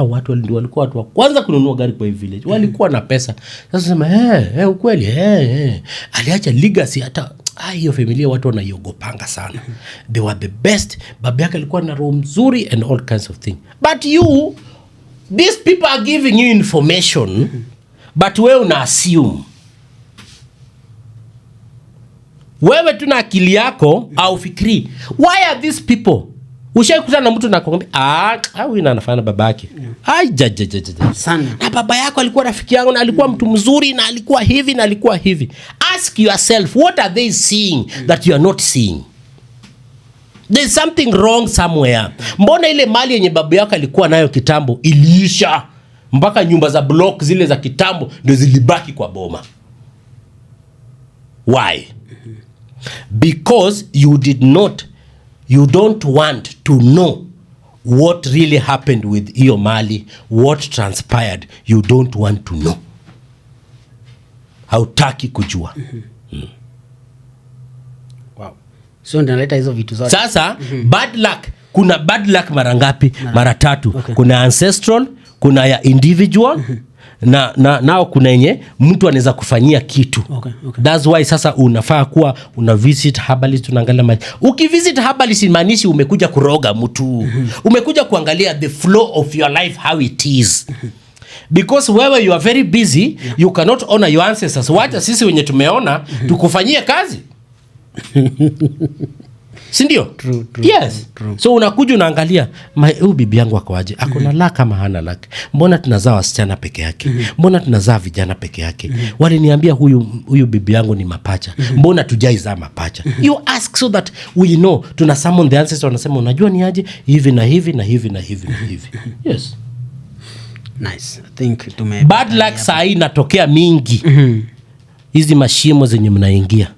watu walikuwa watu wa kwanza kununua gari kwa hii village, walikuwa na pesa. Sasa sema ukweli, aliacha legacy. Hata hiyo familia watu wanaiogopanga sana. They were the best. Babu yake alikuwa na roho mzuri and all kinds of things. But you, these people are giving you information, but wewe una assume. Wewe tuna akili yako au fikiri, why are these people? Ushaikutana na mtu na kukwambia huyu anafanya babake. Sana. Na baba yako alikuwa rafiki yangu na alikuwa mtu mzuri na alikuwa hivi na alikuwa hivi. Ask yourself, what are they seeing that you are not seeing? There's something wrong somewhere. Mbona ile mali yenye babu yako alikuwa nayo kitambo iliisha? Mpaka nyumba za block zile za kitambo ndio zilibaki kwa boma. Why? Because you don't want to know what really happened with your mali, what transpired. You don't want to know. Hautaki kujua. Wow. So naleta hizo vitu zote. Sasa bad luck, kuna bad luck mara ngapi? Mara 3. Okay. Kuna ancestral, kuna ya individual, nao kuna yenye mtu anaweza kufanyia kitu. Okay. That's why sasa unafaa kuwa una visit herbalist, unaangalia maji. Ukivisit herbalist maanishi umekuja kuroga mtu. Umekuja kuangalia the flow of your life, how it is. because wewe you are very busy, you cannot honor your ancestors. Wacha sisi wenye tumeona tukufanyie kazi. Sindio? True, yes. True. So unakuja unaangalia huyu bibi yangu ako aje? Ako na laka ama hana laka? Mbona tunazaa wasichana peke yake? Mbona tunazaa vijana peke yake? Waliniambia huyu bibi yangu ni mapacha. Mbona tujaizaa mapacha? You ask so that we know. Tuna summon the ancestors, wanasema unajua ni aje hivi na hivi na hivi na hivi na hivi. Yes. Nice. I think bad luck saa hii inatokea mingi. Hizi mashimo zenye mnaingia.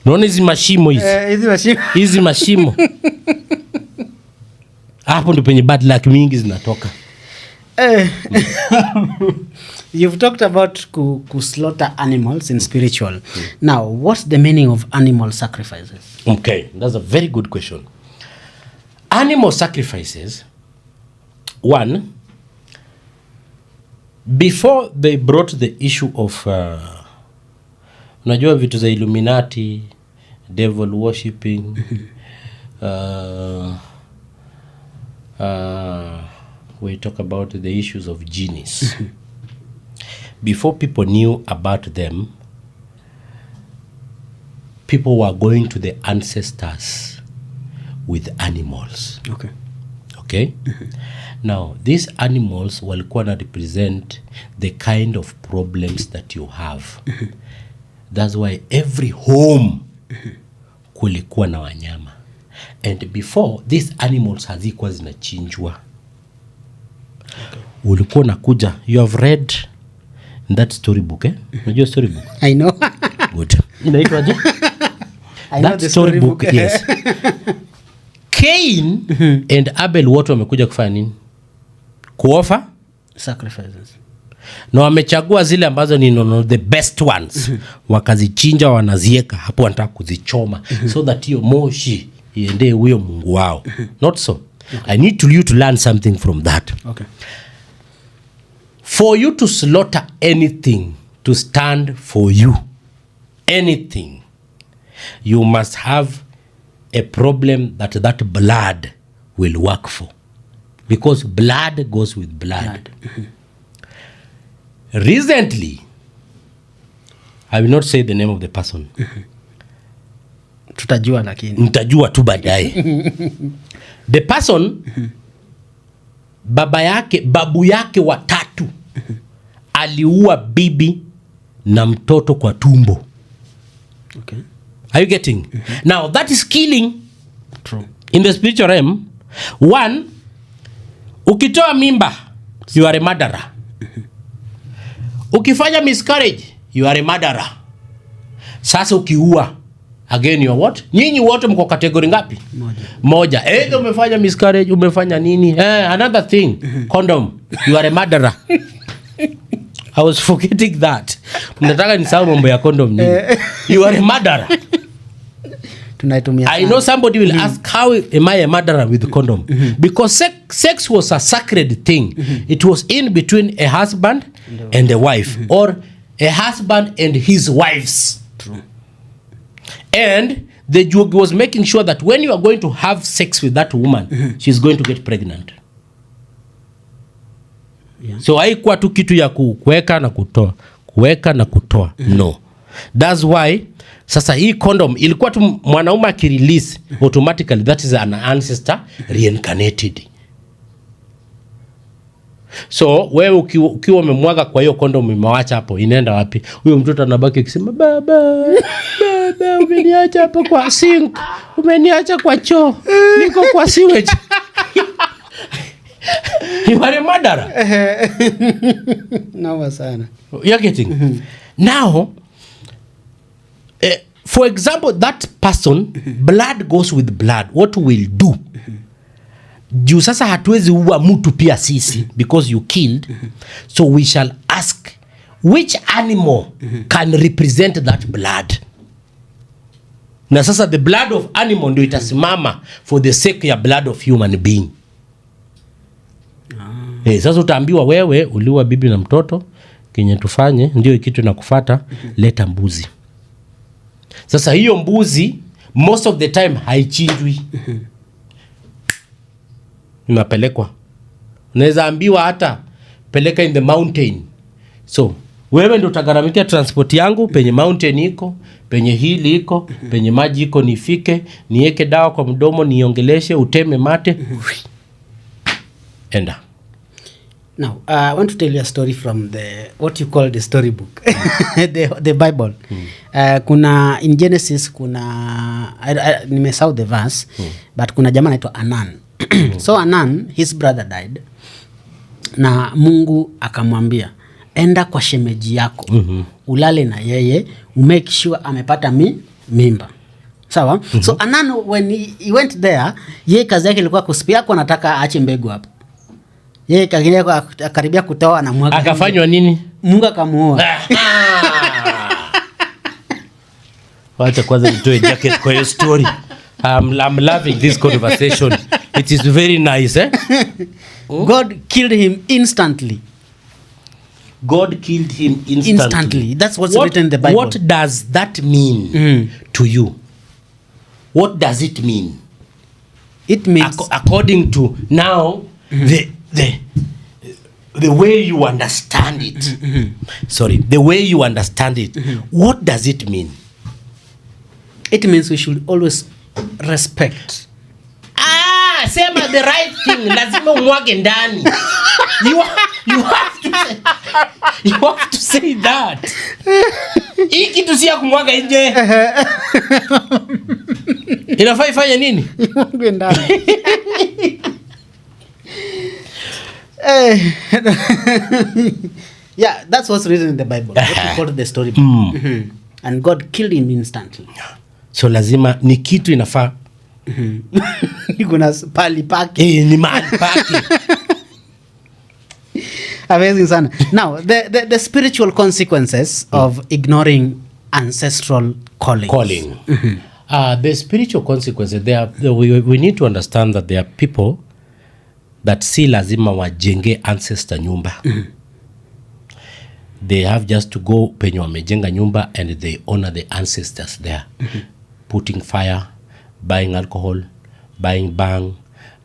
Unaona hizi mashimo hizi? Hizi mashimo. Hapo ndio penye bad luck mingi zinatoka. You've talked about slaughter animals in spiritual. Now, what's the meaning of animal sacrifices? Okay, that's a very good question. Animal sacrifices, one, before they brought the issue of unajua vitu za Illuminati, devil worshipping, we talk about the issues of genies. Before people knew about them, people were going to the ancestors with animals. Okay? Now, these animals walikuwa na represent the kind of problems that you have. That's why every home kulikuwa na wanyama. And before, these animals hazikuwa zinachinjwa. Ulikuwa nakuja. You have read that storybook, eh? Unajua storybook? I know. Good. Inaitwa aje? That storybook, yes. Cain and Abel wote wamekuja kufanya nini? Kuofa sacrifices. Na wamechagua zile ambazo ni the best ones. Wakazichinja, wanazieka hapo, wanataka kuzichoma so that hiyo moshi iende huyo Mungu wao. Not so. I need you to learn something from that. Okay. For you to slaughter anything to stand for you, anything, you must have a problem that blood will work for. Because blood goes with blood. Recently, I will not say the name of the person. Tutajua lakini. Mtajua tu baadaye. The person, babu yake watatu aliua bibi na mtoto kwa tumbo. Okay. Are you getting? Now that is killing. True. In the spiritual realm, one, ukitoa mimba, you are a murderer. Ukifanya miscarriage, you are a murderer. Sasa ukiua, again you are what? Nyinyi wote mko category ngapi? Moja. Umefanya miscarriage, umefanya nini? Another thing, condom, you are a murderer. I was forgetting that. Mnataka nisahau mambo ya condom nini? You are a murderer. I know somebody will ask, how am I a murderer with condom? Because sex was a sacred thing. It was in between a husband and a wife, or a husband and his wives. True. And the Juogi was making sure that when you are going to have sex with that woman, she's going to get pregnant. Yeah. So haikuwa tu kitu ya kuweka na kutoa. No. That's why sasa hii condom ilikuwa tu mwanaume akirelease automatically, that is an ancestor reincarnated. So wewe ukiwa umemwaga kwa hiyo condom imewacha hapo, inaenda wapi? Huyo mtoto anabaki akisema baba umeniacha hapo kwa sink, umeniacha kwa choo, niko kwa sewage. You are a murderer. No sana. You're getting. Now, for example, that person, blood goes with blood. What we'll do? Juu sasa hatuwezi uwa mtu pia sisi, because you killed. So we shall ask, which animal can represent that blood? Na sasa the blood of animal ndio itasimama for the sake ya blood of human being. Sasa utaambiwa wewe uliwa bibi na mtoto, kenye tufanye ndio kitu inakufuata, leta mbuzi. Sasa hiyo mbuzi most of the time haichinjwi. Inapelekwa Unaweza ambiwa hata peleka in the mountain. So wewe ndio utagharamikia transport yangu penye mountain iko, penye hili iko, penye maji iko, nifike, niweke dawa kwa mdomo, niongeleshe, uteme mate. Enda. Now, I want to tell you a story from what you call the storybook, the Bible. Kuna in Genesis kuna nimesahau the verse, but kuna jamaa anaitwa Anan. So Anan, his brother died. Na Mungu akamwambia, enda kwa shemeji yako, ulale na yeye, umake sure amepata mimba. Sawa? So Anan, when he went there, yeye kazi yake ilikuwa kuspia kwa nataka aache mbegu hapo. Yeye karibia kutoa na mwaga. Akafanywa nini? Mungu akamuoa. Wacha kwanza nitoe jacket kwa hiyo story. I'm loving this conversation. It is very nice, eh? God killed him instantly. God killed him instantly. That's what's written in the Bible. What does that mean to you? What does it mean? It means according to now the way you understand it. Sorry, the way you understand it. What does it mean? It means we should always respect. Sema the right thing. Lazima umwage ndani. You have to say that. Hii kitu si ya kumwaga nje. Inafaa ifanye nini? Umwage ndani. Yeah, that's what's written in the Bible. What we call the story. And God killed him instantly. So lazima ni kitu inafaa. Kuna pali pake. Ni mahali pake. Amazing sana. Now, the spiritual consequences of ignoring ancestral calling. The spiritual consequences, we need to understand that there are people that si lazima wajenge ancestor nyumba. They have just to go penye wamejenga nyumba and they honor the ancestors there. Putting fire, buying alcohol, buying bang,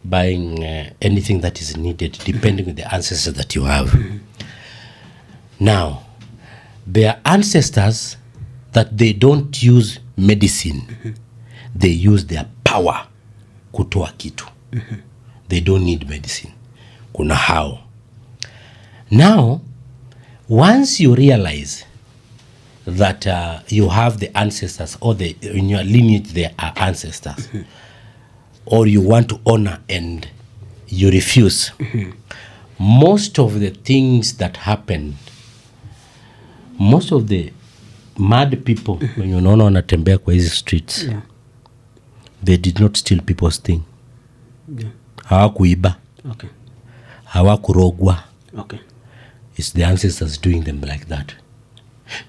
buying anything that is needed depending on the ancestors that you have. Now, there are ancestors that they don't use medicine. They use their power kutoa kitu. They don't need medicine. Kuna hao. Now, once you realize that you have the ancestors or in your lineage there are ancestors, or you want to honor and you refuse, most of the things that happen, most of the mad people, when you unaona wanatembea kwa hizi streets, they did not steal people's thing. Hawakuiba. Okay. Hawakurogwa. Okay. It's the ancestors doing them like that.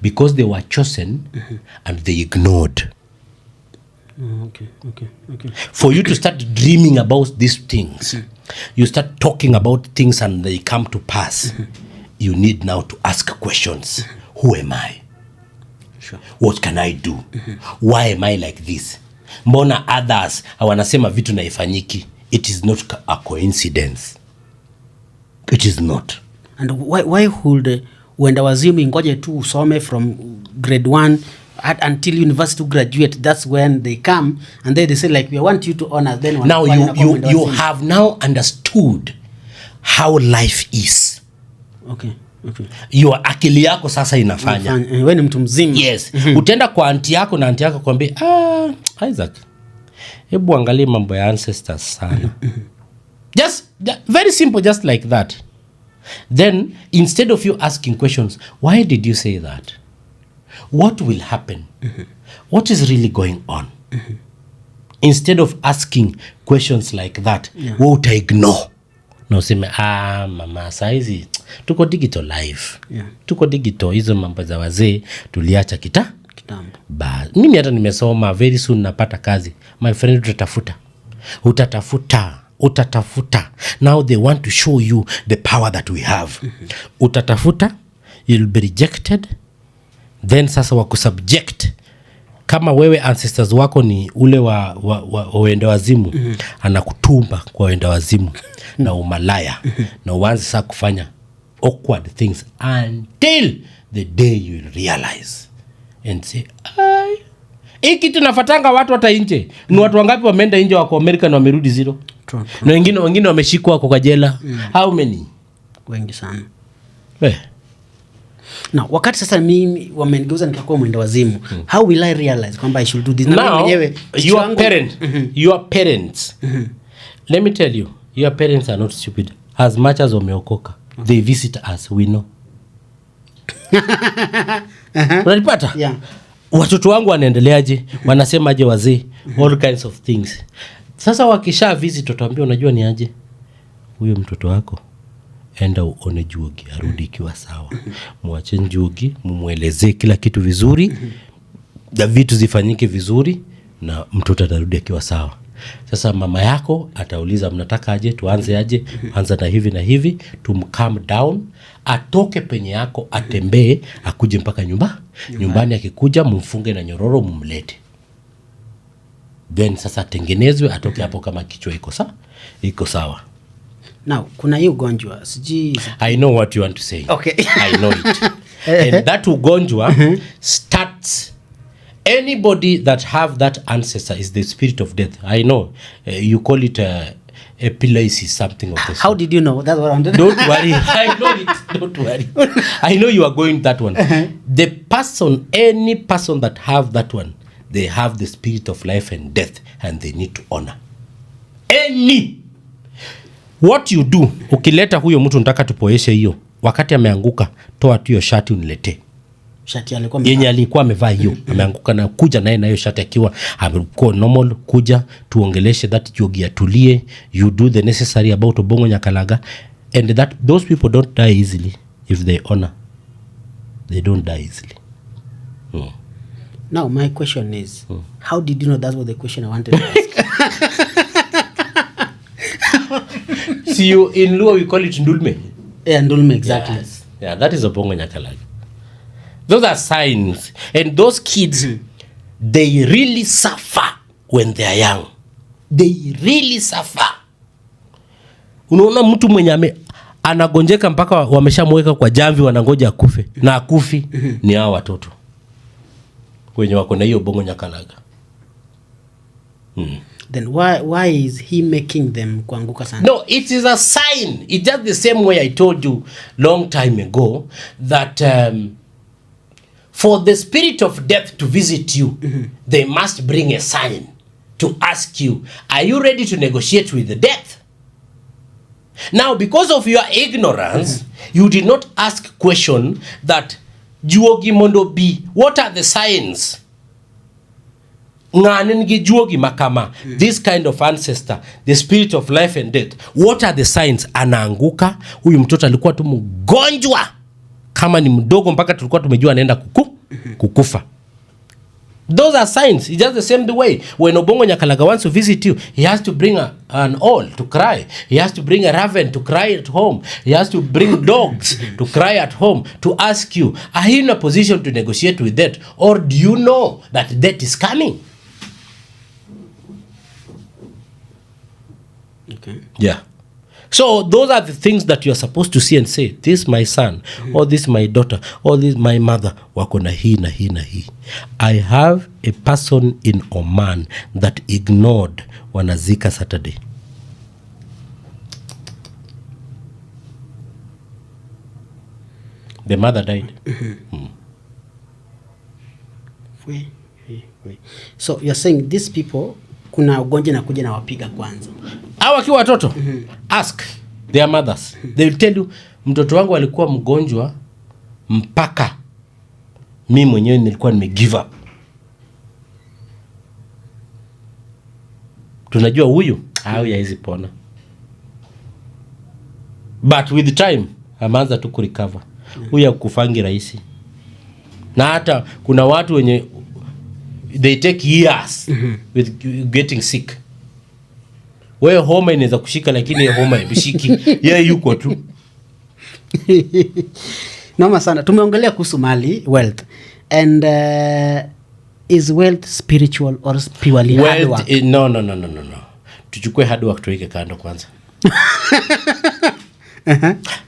Because they were chosen and they ignored. Okay. For you to start dreaming about these things, you start talking about things and they come to pass, you need now to ask questions. Who am I? Sure. What can I do? Why am I like this? Mbona others wanasema vitu na ifanyiki? It is not a coincidence. It is not. And why would when wazimu ngoje tu usome from grade 1 until university to graduate, that's when they come and they say like we want you to honor, then now you have now understood how life is. Okay. Your akili yako sasa inafanya. Wewe ni mtu mzima. Yes. Utenda kwa aunti yako na aunti yako kwambia, Isaac, hebu angalia mambo ya ancestors sana. Just very simple, just like that. Then instead of you asking questions, why did you say that? What will happen? What is really going on? Instead of asking questions like that, wewe utaignore. Na useme, mama, saizi tuko digital life. Tuko digital, hizo mambo za wazee tuliacha kitambo. Mimi hata nimesoma, very soon napata kazi. My friend, utatafuta. Now they want to show you the power that we have. Utatafuta, you'll be rejected. Then sasa wakusubject kama wewe ancestors wako ni ule wa wenda wazimu, anakutumba kwa wenda wazimu na umalaya, na uanze sasa kufanya awkward things until the day you realize and say, hii kitu nafatanga watu hata nje. Ni watu wangapi wameenda nje wako Amerika na wamerudi zero? Na wengine wameshikwa wako kwa jela. How many? Wengi sana. Na wakati sasa mimi wamenigeuza nikakuwa mwenda wazimu, how will I realize kwamba I should do this? Now, your parents, let me tell you, your parents are not stupid. As much as wameokoka, they visit us, we know. Unanipata? Yeah. Watoto wangu wanaendeleaje? Wanasemaje wazee? All kinds of things. Sasa wakisha visit tutaambia, unajua ni aje? Huyo mtoto wako enda uone Juogi arudi ikiwa sawa. Muache Juogi, mumuelezee kila kitu vizuri, na vitu zifanyike vizuri, na mtoto atarudi akiwa sawa. Sasa mama yako atauliza, mnataka aje? Tuanze aje? Anza na hivi na hivi, calm down, atoke penye yako, atembee, akuje mpaka nyumbani. Akikuja mumfunge na nyororo, mumlete. Then sasa tengenezwe, atoke hapo kama kichwa iko sawa. Now, kuna hiyo ugonjwa I know what you want to say. Okay. I know it. And that ugonjwa starts, anybody that have that ancestor is the spirit of death. I know you call it epilepsy, something of this. How did you know? That's what I'm doing. Don't worry. I know it. Don't worry. I know you are going that one. The person, any person that have that one, they have the spirit of life and death, and they need to honor. What you do, ukileta huyo mtu nataka tupoeshe hiyo, wakati ameanguka, toa tu hiyo shati uniletee. Shati alikuwa yenye alikuwa amevaa hiyo, ameanguka, na kuja naye na hiyo shati akiwa amekuwa normal, kuja tuongeleshe that Juogi atulie, you do the necessary about Obongo Nyakalaga, and that those people don't die easily if they honor. They don't die easily. Now my question is, how did you know that was the question I wanted to ask? See, you in Luo we call it Ndulme. Yeah, Ndulme, exactly. Yes. Yeah, that is Obongo Nyakalaga. Those are signs, and those kids, they really suffer when they are young. They really suffer. Unaona mtu mwenye anagonjeka mpaka wameshamweka kwa jamvi, wanangoja akufe, na akufi ni hao watoto wenye wako na hiyo Obongo Nyakalaga. Then why is he making them kuanguka sana? No, it is a sign. It's just the same way I told you long time ago that for the spirit of death to visit you, they must bring a sign to ask you, are you ready to negotiate with the death? Now, because of your ignorance, you did not ask question that Juogi Mondo B, what are the signs? Juogi Makama, this kind of ancestor, the spirit of life and death, what are the signs? Anaanguka, huyu mtoto alikuwa tu mgonjwa kama ni mdogo mpaka tulikuwa tumejua anaenda kukufa. Those are signs. It's just the same way when Obongo Nyakalaga wants to visit you, he has to bring an owl to cry. He has to bring a raven to cry at home. He has to bring dogs to cry at home to ask you, are you in a position to negotiate with death, or do you know that death is coming? Okay. Yeah. So those are the things that you are supposed to see and say, this my son, or this my daughter, or this my mother, wako na hii na hii na hii. I have a person in Oman that ignored wanazika Saturday. The mother died. So you're saying these people, kuna ugonjwa na kuja na wapiga kwanza. Hawa kiwa watoto, ask their mothers. They will tell you, mtoto wangu alikuwa mgonjwa mpaka mimi mwenyewe nilikuwa give up. Tunajua huyu hawezi pona. But with time, ameanza tu kurecover. Huyu hakufangi rahisi. Na hata kuna watu wenye they take years with getting sick. Wewe homa inaweza kushika lakini homa haishiki. Yeye yuko tu. Noma sana. Tumeongelea kuhusu mali, wealth. And is wealth spiritual or purely hard work? No. Tuchukue hard work tuweke kando kwanza.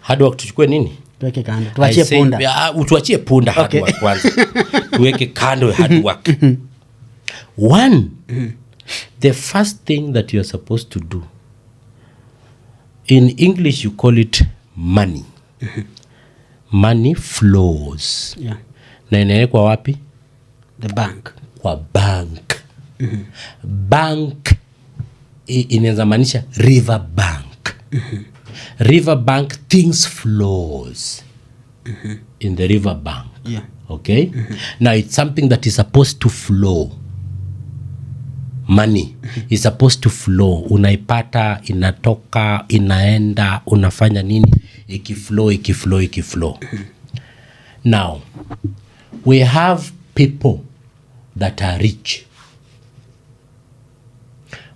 Hard work tuchukue nini? Tuweke kando. Tuachie punda. Tuachie punda hard work kwanza. Tuweke kando hard work. One, the first thing that you are supposed to do, in English you call it money. Money flows. Yeah. Na inaekwa wapi? The bank. Kwa bank. Bank inaweza maanisha river bank. River bank, things flows in the river bank. Yeah. Okay? Now it's something that is supposed to flow. Money is supposed to flow. Unaipata, inatoka, inaenda, unafanya nini? Ikiflow. Now, we have people that are rich.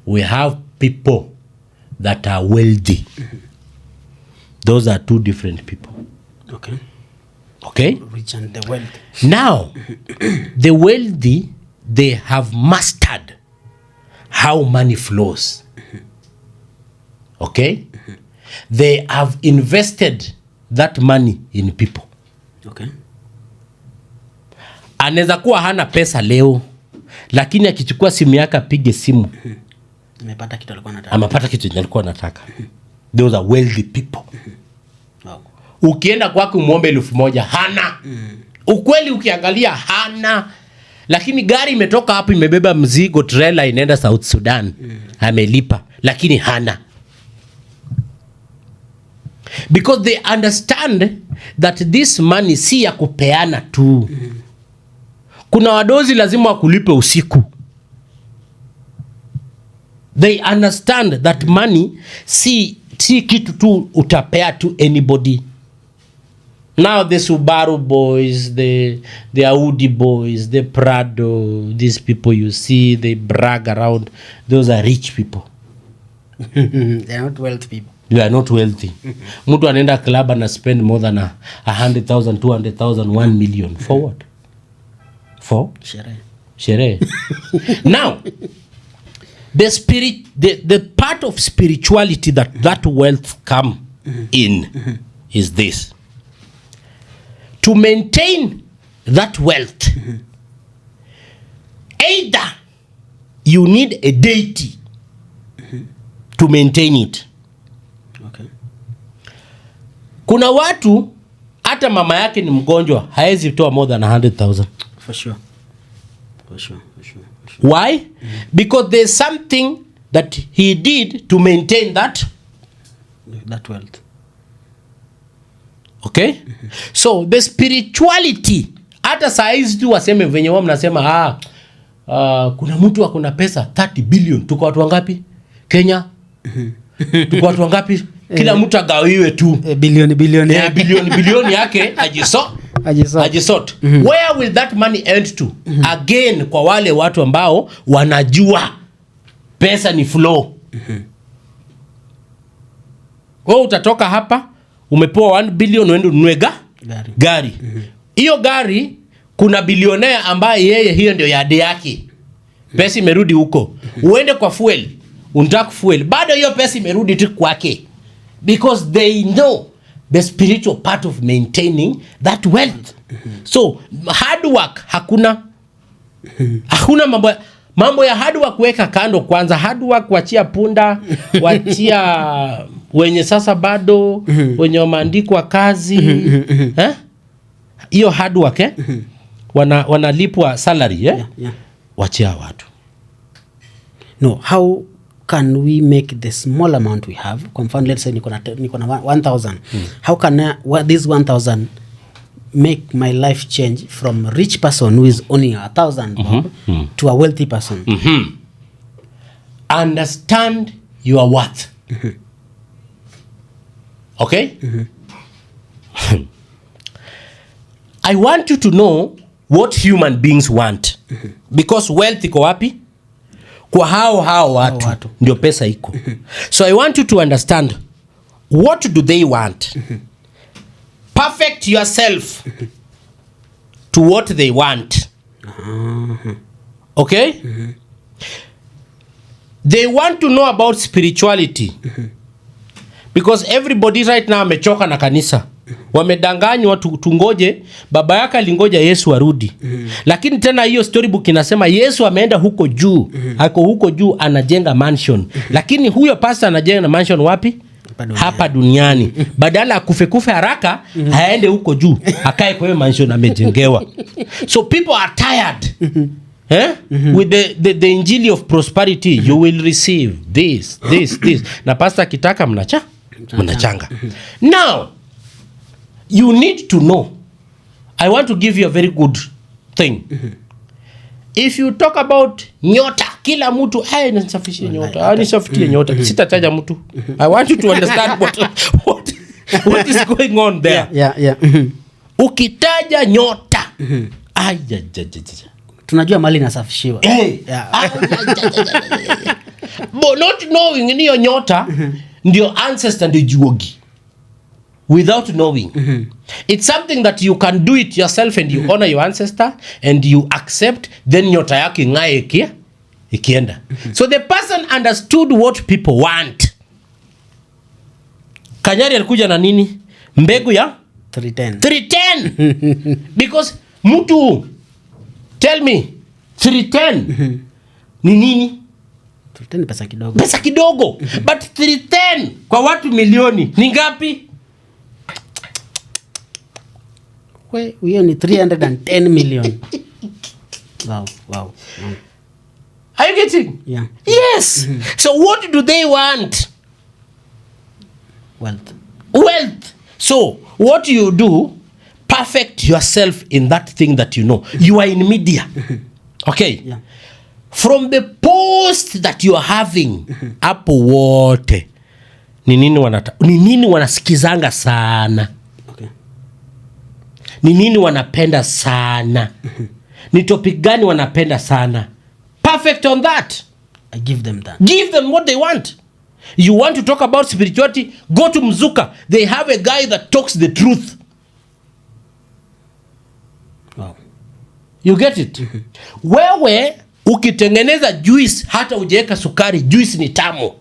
We have people that are wealthy. Those are two different people. Okay? Rich and the wealthy. Now, the wealthy, they have mastered how money flows. Okay? They have invested that money in people. Okay. Anaweza kuwa hana pesa leo, lakini akichukua simu yake apige simu, amepata kitu alikuwa anataka. Amepata kitu alikuwa anataka. Those are wealthy people. Wow. Ukienda kwake muombe 1,000 hana. Ukweli ukiangalia hana. Lakini gari imetoka hapo imebeba mzigo, trailer inaenda South Sudan. Amelipa, lakini hana. Because they understand that this money si ya kupeana tu. Kuna wadozi lazima wakulipe usiku. They understand that money si kitu tu utapea to anybody. Now the Subaru boys, the Audi boys, the Prado, these people you see, they brag around. Those are rich people. They are not wealthy people. They are not wealthy. Mtu anaenda club and spend more than 100,000, 200,000, 1 million. For what? For? Shere. Now, the part of spirituality that wealth come in is this. To maintain that wealth, either you need a deity to maintain it. Okay. Kuna watu hata mama yake ni mgonjwa haezi toa more than 100,000. For sure. Why? Because there's something that he did to maintain that wealth. Okay? So the spirituality, hata saizi tu waseme venye wao mnasema kuna mtu akona pesa 30 billion, tuko watu wangapi Kenya? Tuko watu wangapi? Kila mtu agawiwe tu bilioni yake ajisort. Where will that money end to? Again, kwa wale watu ambao wanajua pesa ni flow. Wewe utatoka hapa umepewa 1 billion uende ununue gari. Hiyo gari kuna bilionea ambaye yeye hiyo ndio yadi yake. Pesa imerudi huko. Uende kwa fuel, unataka fuel. Bado hiyo pesa imerudi tu kwake. Because they know the spiritual part of maintaining that wealth. So hard work hakuna mambo ya hard work weka kando kwanza. Hard work wachia punda, wachia wenye sasa bado wenye wameandikwa kazi. Hiyo hard work wanalipwa salary Yeah. Wachia watu. No, how can we make the small amount we have? Kwa mfano, let's say niko na 1,000. How can this 1,000 make my life change from a rich person who is owning 1,000 to a wealthy person? Understand your worth. Okay? I want you to know what human beings want. Because wealth iko wapi? Kwa hao watu ndio pesa iko. So I want you to understand, what do they want? Perfect yourself to what they want. Okay? They want to know about spirituality. Because everybody right now amechoka na kanisa. Wamedanganywa tungoje, baba yake alingoja Yesu arudi. Lakini tena hiyo storybook inasema Yesu ameenda huko juu. Ako huko juu anajenga mansion. Lakini huyo pastor anajenga mansion wapi? Hapa duniani. Badala akufe haraka, haende huko juu. Akae kwa hiyo mansion amejengewa. So people are tired. With the injili of prosperity, you will receive this. Na pastor kitaka mnachanga. Now, you need to know. I want to give you a very good thing. If you talk about nyota, kila mtu nisafishie nyota, nisafishie nyota, sitataja mtu. I want you to understand what is going on there. Yeah. Ukitaja nyota, tunajua mali nasafishiwa. But not knowing niyo nyota ndio ancestor ndio Juogi. Without knowing. It's something that you can do it yourself and you honor your ancestor and you accept, then nyota yako ingae ikienda. So the person understood what people want. Kanyari alikuja na nini? Mbegu ya 310. Because mtu, tell me, 310 ni nini? 310 pesa kidogo. Pesa kidogo. But 310 kwa watu milioni ni ngapi? Hiyo ni 310 million. Wow. Are you getting? Yeah. Yes. So what do they want? Wealth. So what you do, perfect yourself in that thing that you know. You are in media. Okay. Yeah. From the post that you are having, hapo wote ni nini wanasikizanga sana? Okay. Ni nini wanapenda sana? Ni topic gani wanapenda sana? Perfect on that. I give them that. Give them what they want. You want to talk about spirituality? Go to Mzuka. They have a guy that talks the truth. Wow. You get it? Wewe ukitengeneza juice hata ujeweka sukari, juice ni tamu.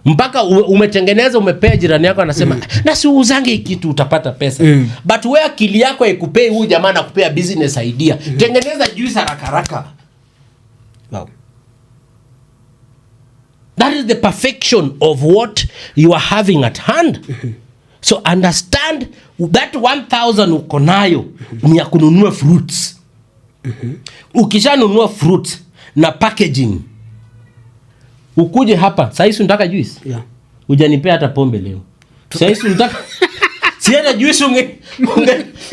Mpaka umetengeneza umepea jirani yako anasema na si uzange kitu utapata pesa. But wewe akili yako haikupei huyu jamaa anakupea business idea. Tengeneza juice haraka. Wow. That is the perfection of what you are having at hand. So understand that 1,000 uko nayo ni ya kununua fruits. Ukishanunua fruits na packaging, ukuje hapa, sasa unataka juice? Yeah. Hujanipea hata pombe leo. Sasa unataka si hata juice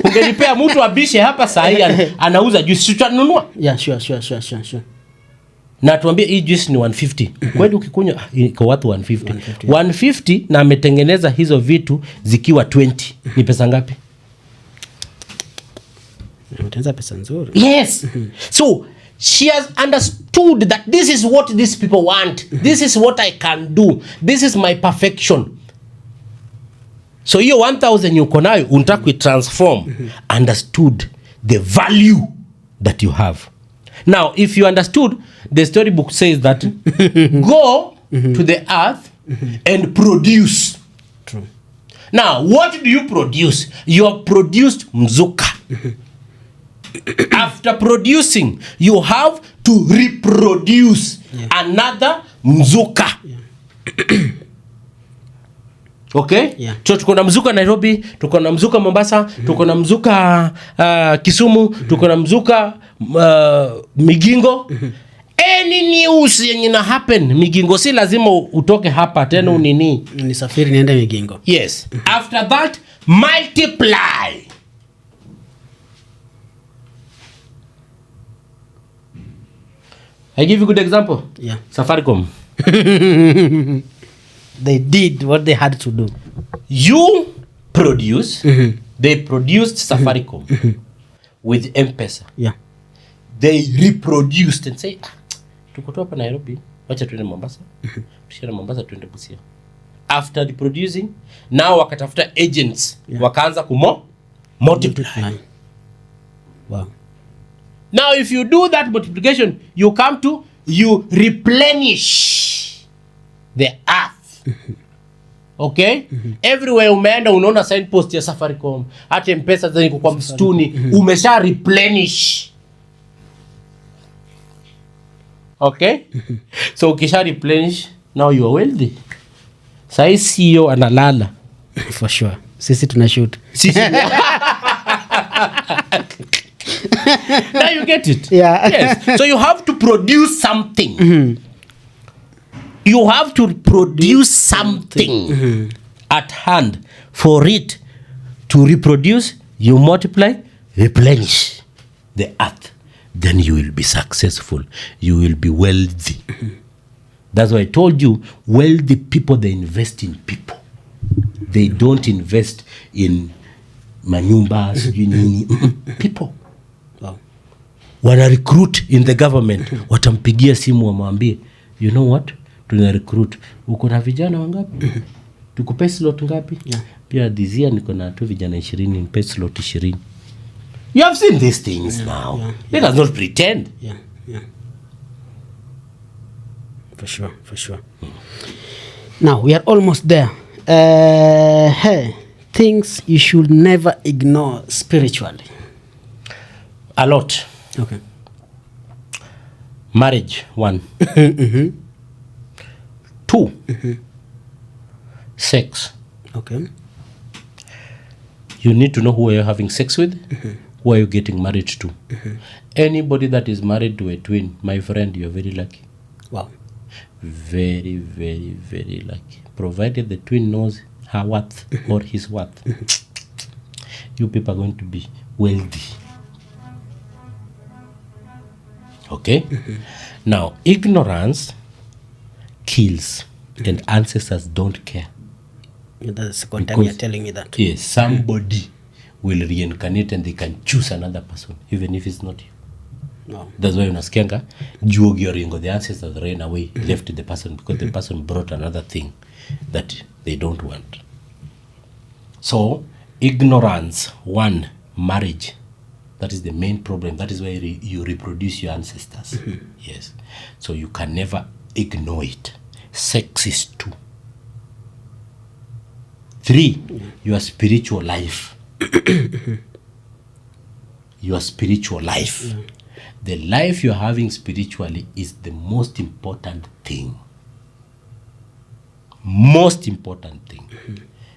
ungenipea mtu abishe hapa sasa anauza juice tutanunua? Yeah, sure. Na tuambie hii juice ni 150. Kweli ukikunywa iko watu 150. 150 na ametengeneza hizo vitu zikiwa 20. Ni pesa ngapi? Unatengeneza pesa nzuri. Yes. So she has understood that this is what these people want. This is what I can do. This is my perfection. So hiyo 1,000 yuko nayo unataka kuitransform. Understood the value that you have. Now, if you understood, the storybook says that go to the earth and produce. True. Now, what do you produce? You have produced Mzuka. After producing, you have to reproduce another Mzuka. Okay? Yeah. So tuko na Mzuka Nairobi, tuko na Mzuka Mombasa, tuko na Mzuka Kisumu, tuko na Mzuka Migingo. Any news yenye na happen Migingo, si lazima utoke hapa tena unini. Nisafiri niende Migingo. Yes. After that, multiply. I give you a good example. Yeah. Safaricom. They did what they had to do. You produce, they produced Safaricom with M-Pesa. Yeah. They reproduced and say, tuko tu hapa Nairobi, wacha tuende Mombasa. Tushira Mombasa tuende Busia. After reproducing, now wakatafuta agents, wakaanza multiply. Wow. Now if you do that multiplication, you come to, you replenish the earth. Okay? Everywhere umeenda unaona signpost ya Safaricom, hata M-Pesa ziko kwa msituni, umesha replenish. Okay? So ukisha replenish, now you are wealthy. Sai CEO analala. For sure. Sisi tunashoot. Now you get it. Yeah. Yes. So you have to produce something. You have to produce something at hand for it to reproduce. You multiply, replenish the earth. Then you will be successful. You will be wealthy. That's why I told you, wealthy people, they invest in people. They don't invest in manyumba, people. Wow. Wana recruit in the government. Watampigia simu wamwambie, you know what? Tuna recruit. Uko na vijana wangapi? Tukupe slot ngapi? Yeah. Pia this year niko na tu vijana 20, nipe slot 20. You have seen these things now. Let us not pretend. Yeah. For sure. Now we are almost there. Hey, things you should never ignore spiritually. A lot. Okay. Marriage, 1. 2. Sex. Okay. You need to know who are you having sex with. Who are you getting married to? Anybody that is married to a twin, my friend, you're very lucky. Wow. Very, very, very lucky. Provided the twin knows her worth or his worth. You people are going to be wealthy. Okay? Now, ignorance kills, and ancestors don't care. That's the second time you're telling me that. Yes, somebody will reincarnate and they can choose another person, even if it's not you. No. That's why unasikianga Juogi Wuoyo, the ancestors ran away, left the person because the person brought another thing that they don't want. So, ignorance, 1, marriage. That is the main problem. That is why you reproduce your ancestors. Yes. So you can never ignore it. Sex is 2. 3, your spiritual life. Your spiritual life. The life you're having spiritually is the most important thing. Most important thing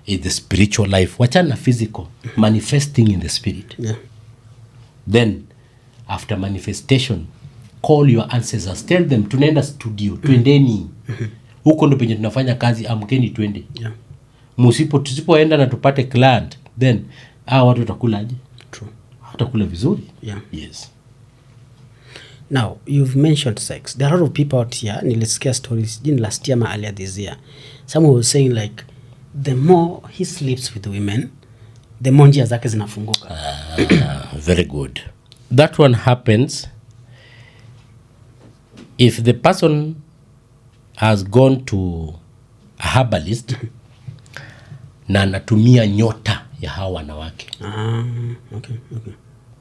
is the spiritual life. Wachana physical, manifesting in the spirit. Yeah. Then, after manifestation, call your ancestors. Tell them, tunaenda studio, twendeni. Huko ndo penye tunafanya kazi, amkeni twende. Yeah. Tusipoenda na tupate client, then watu watakulaje? True. Watakula vizuri. Yeah. Yes. Now, you've mentioned sex. There are a lot of people out here, nilisikia stories in last year, earlier this year. Someone was saying like, the more he sleeps with women, the more njia zake zinafunguka. Very good. That one happens if the person has gone to a herbalist na anatumia nyota ya hawa wanawake.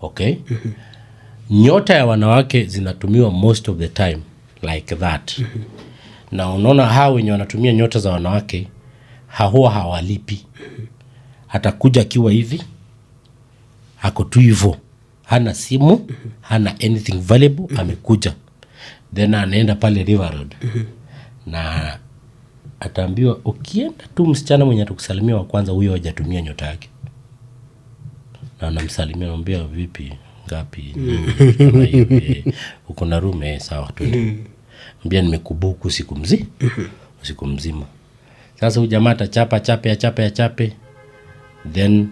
Okay? Nyota ya wanawake zinatumiwa most of the time like that. Na unaona hawa wenye wanatumia nyota za wanawake huwa hawalipi. Atakuja akiwa hivi, ako tu hivyo, hana simu, hana anything valuable, amekuja. Then anaenda pale River Road. Na ataambiwa ukienda tu msichana mwenye atakusalimia wa kwanza, huyo hajatumia nyota yake. Na anamsalimia, anamwambia vipi, ngapi, kama hivi, uko na room, sawa twende. Mbia nimekubuku siku mzima. Sasa huyu jamaa atachapa chape, then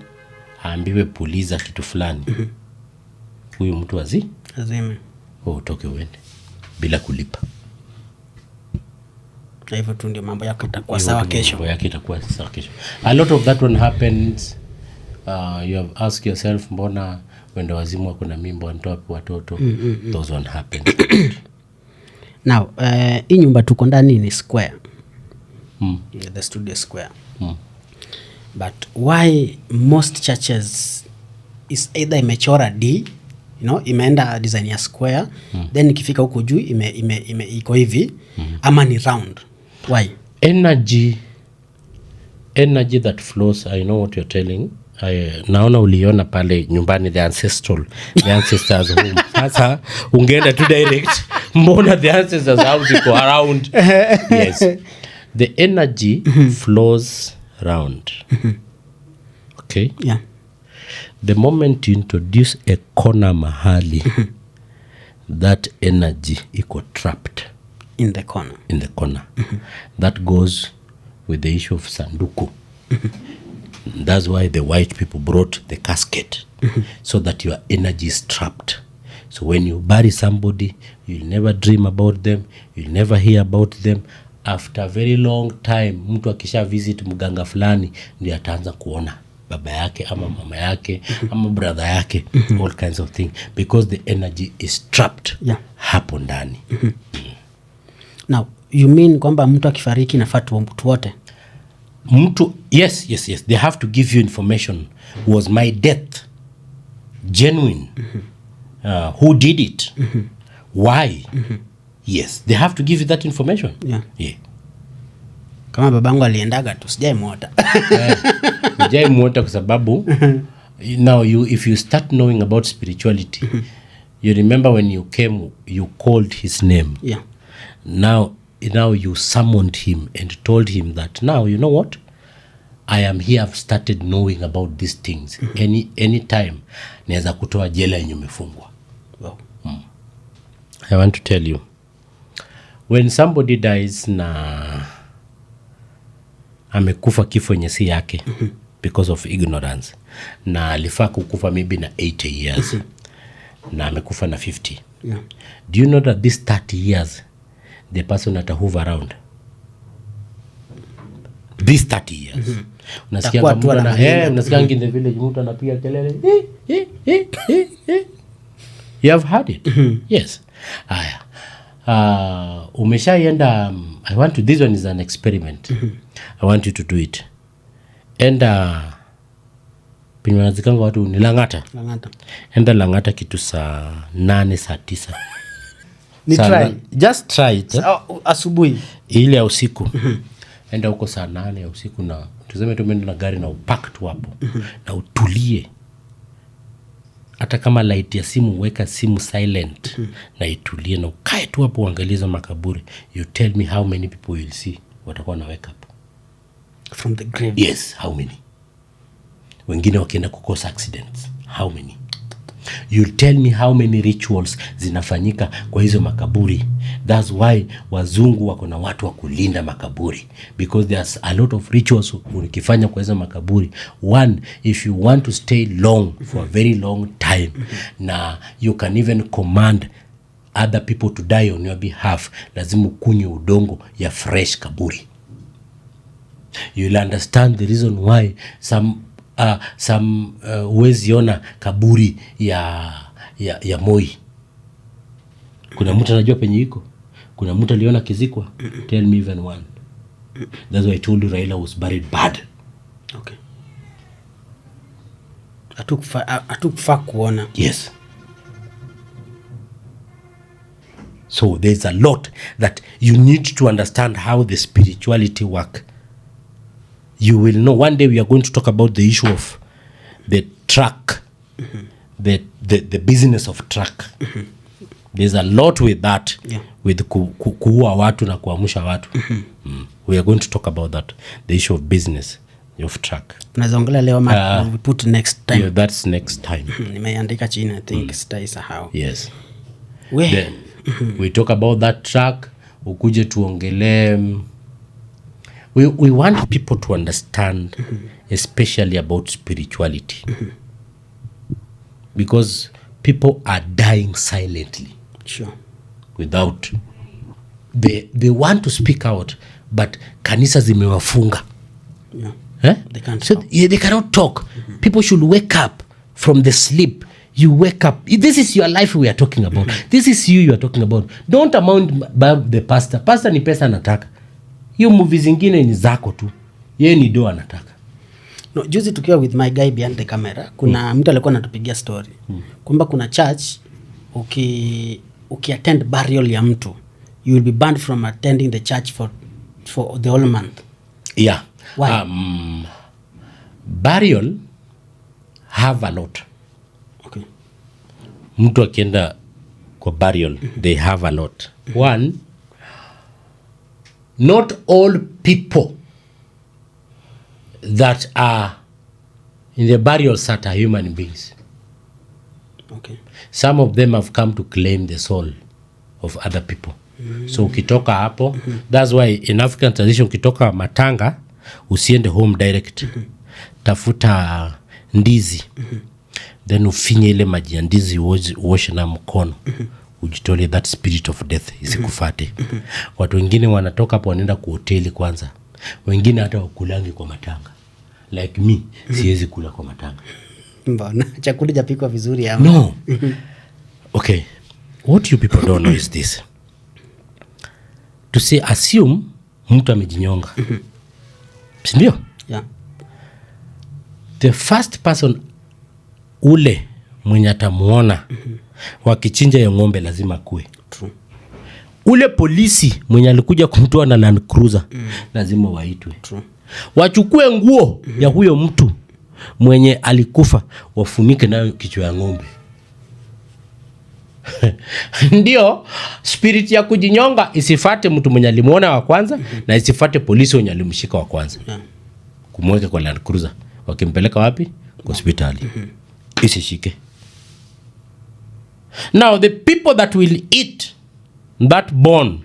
aambiwe puliza kitu fulani. Huyu mtu azime. Utoke uende bila kulipa. Hivyo tu ndio mambo yako itakuwa sawa kesho. A lot of that one happens. You have asked yourself, mbona wenda wazimu wako na mimba wanatoa watoto? Those one happen. Now, hii nyumba tuko ndani ni square. The studio square. But why most churches is either imechora D imeenda design ya square then ikifika huko juu iko hivi ama ni round. Why? Energy that flows, I know what you're telling. Naona uliona pale nyumbani the ancestors home. Sasa ungeenda tu direct, mbona the ancestors house iko around? Yes, the energy flows round. Okay, yeah. The moment you introduce a corner mahali, that energy iko trapped in the corner. That goes with the issue of sanduku. That's why the white people brought the casket, so that your energy is trapped. So when you bury somebody, you'll never dream about them, you'll never hear about them. After a very long time, mtu akisha visit mganga fulani ndio ataanza kuona baba yake ama mama yake ama brother yake, all kinds of things, because the energy is trapped hapo ndani. Now, you mean kwamba mtu akifariki nafaa mtu wote? Yes, they have to give you information. Was my death genuine? Who did it? Why? Yes, they have to give you that information. Yeah. Kama babangu aliendaga tu sijaimwota. Sijaimwota kwa sababu now if you start knowing about spirituality, you remember when you came, you called his name. Yeah. Now you summoned him and told him that now, you know what? I am here, I've started knowing about these things. Any time naweza kutoa jela yenye umefungwa. Wow. I want to tell you, when somebody dies na amekufa kifo yenye si yake because of ignorance, na alifaa kukufa maybe na 80 years na amekufa na 50. Yeah. Do you know that this 30 years the person at a hover around this 30 years unasikia mtu unasikia in the village mtu anapiga kelele you have heard it? Yes. Haya, umeshaenda. I want to, this one is an experiment. I want you to do it. Enda pinwanazikanga watu ni Lang'ata. Enda Lang'ata kitu saa 8 saa 9. Ni try. Just try it. Asubuhi Ile ya usiku. Enda huko saa 8 ya usiku na tuseme tumeenda na gari na upack tu hapo. Na utulie. Hata kama light ya simu, weka simu silent na itulie na ukae tu hapo uangalize makaburi. You tell me how many people you'll see watakuwa na wake up from the grave. Yes, how many? Wengine wakienda kukosa accidents, how many? You'll tell me how many rituals zinafanyika kwa hizo makaburi. That's why wazungu wako na watu wa kulinda makaburi, because there's a lot of rituals ukifanya kwa hizo makaburi. One, if you want to stay long for a very long time, na you can even command other people to die on your behalf, lazima kunywe udongo ya fresh kaburi. You'll understand the reason why some uweziona kaburi ya Moi. Kuna mtu anajua penye iko? Kuna mtu aliona kizikwa? Tell me even one. That's why I told you Raila was buried bad. Okay. Atukufa kuona. Yes. So there's a lot that you need to understand how the spirituality work. You will know. One day we are going to talk about the issue of the truck, the business of truck. There's a lot with that, with kuua watu na kuamsha watu. We are going to talk about that, the issue of business of truck. Tunazongelea leo ama we put next time. Yeah, that's next time. Nimeandika chini, I think sitaisahau. Yes. Then we talk about that truck. Ukuje tuongelee. We want people to understand, especially about spirituality, because people are dying silently. Sure. Without they want to speak out, but kanisa zimewafunga. They can't so they cannot talk. People should wake up from the sleep. You wake up. This is your life we are talking about. This is you are talking about. Don't amount by the pastor. Pastor ni pesa anataka. Hiyo movie zingine ni zako tu. Yeye ni doa anataka. No, juzi tukiwa with my guy behind the camera, kuna mtu alikuwa anatupigia story. Kwamba kuna church ukiattend burial ya mtu, you will be banned from attending the church for the whole month. Yeah. Why? Burial have a lot. Okay. Mtu akienda kwa burial, they have a lot. One, not all people that are in the burial site are human beings. Okay. Some of them have come to claim the soul of other people. So ukitoka hapo, that's why in African tradition ukitoka matanga usiende home direct. Tafuta ndizi. Then ufinye ile maji ya ndizi uoshe na mkono. Ujitole that spirit of death isikufate. Watu wengine wanatoka hapo wanaenda kwa hoteli kwanza. Wengine hata wakulangi kwa matanga. Like me, siwezi kula kwa matanga. Mbona chakula japikwa vizuri ama? No. Okay. What you people don't know is this. To say assume mtu amejinyonga. Sindio? Yeah. The first person ule mwenye atamuona wakichinja ya ng'ombe lazima kue. True. Ule polisi mwenye alikuja kumtoa na Land Cruiser lazima waitwe. True. Wachukue nguo ya huyo mtu mwenye alikufa wafunike nayo kichwa ya ng'ombe. Ndio spirit ya kujinyonga isifate mtu mwenye alimuona wa kwanza na isifate polisi mwenye alimshika wa kwanza. Kumweka kwa Land Cruiser. Wakimpeleka wapi? Kwa hospitali. Isishike. Now the people that will eat that bone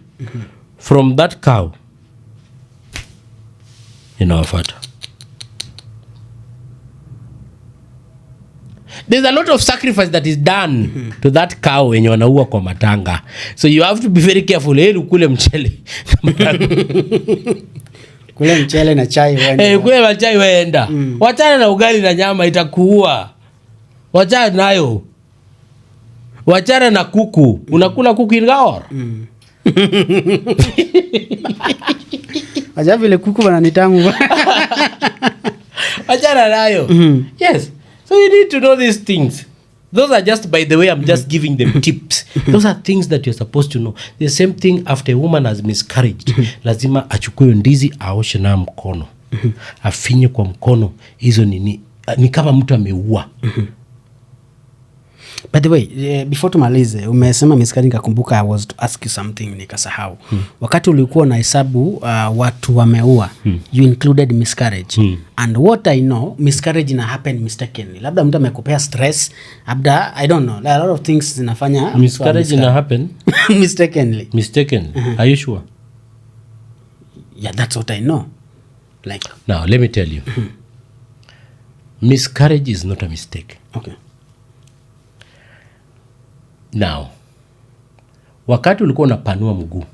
from that cow inawafata. There's a lot of sacrifice that is done to that cow wenye wanaua kwa matanga. So you have to be very careful. Heri ukule mchele. Kule mchele na chai wenda. Kule mchai wenda. Wachana na ugali na nyama itakuua. Wachana nayo. Wachana na kuku. Unakula kuku ingawa? Ajabu ile kuku bana ni tamu. Wachana nayo. Yes. So you need to know these things. Those are just, by the way, I'm just giving them tips. Those are things that you're supposed to know. The same thing after a woman has miscarried. Lazima achukue ndizi aoshe na mkono. Afinye kwa mkono. Hizo ni kama mtu ameua. By the way, before tumalize, umesema miscarriage, nikakumbuka I was to ask you something nikasahau. Wakati ulikuwa na hesabu watu wameua, you included miscarriage. And what I know, miscarriage ina happen mistakenly. Labda mtu amekupea stress, labda I don't know, a lot of things zinafanya miscarriage ina happen mistakenly. Mistakenly. Are you sure? Yeah, that's what I know. Like, now let me tell you. Miscarriage is not a mistake. Okay. Now, wakati ulikuwa unapanua mguu,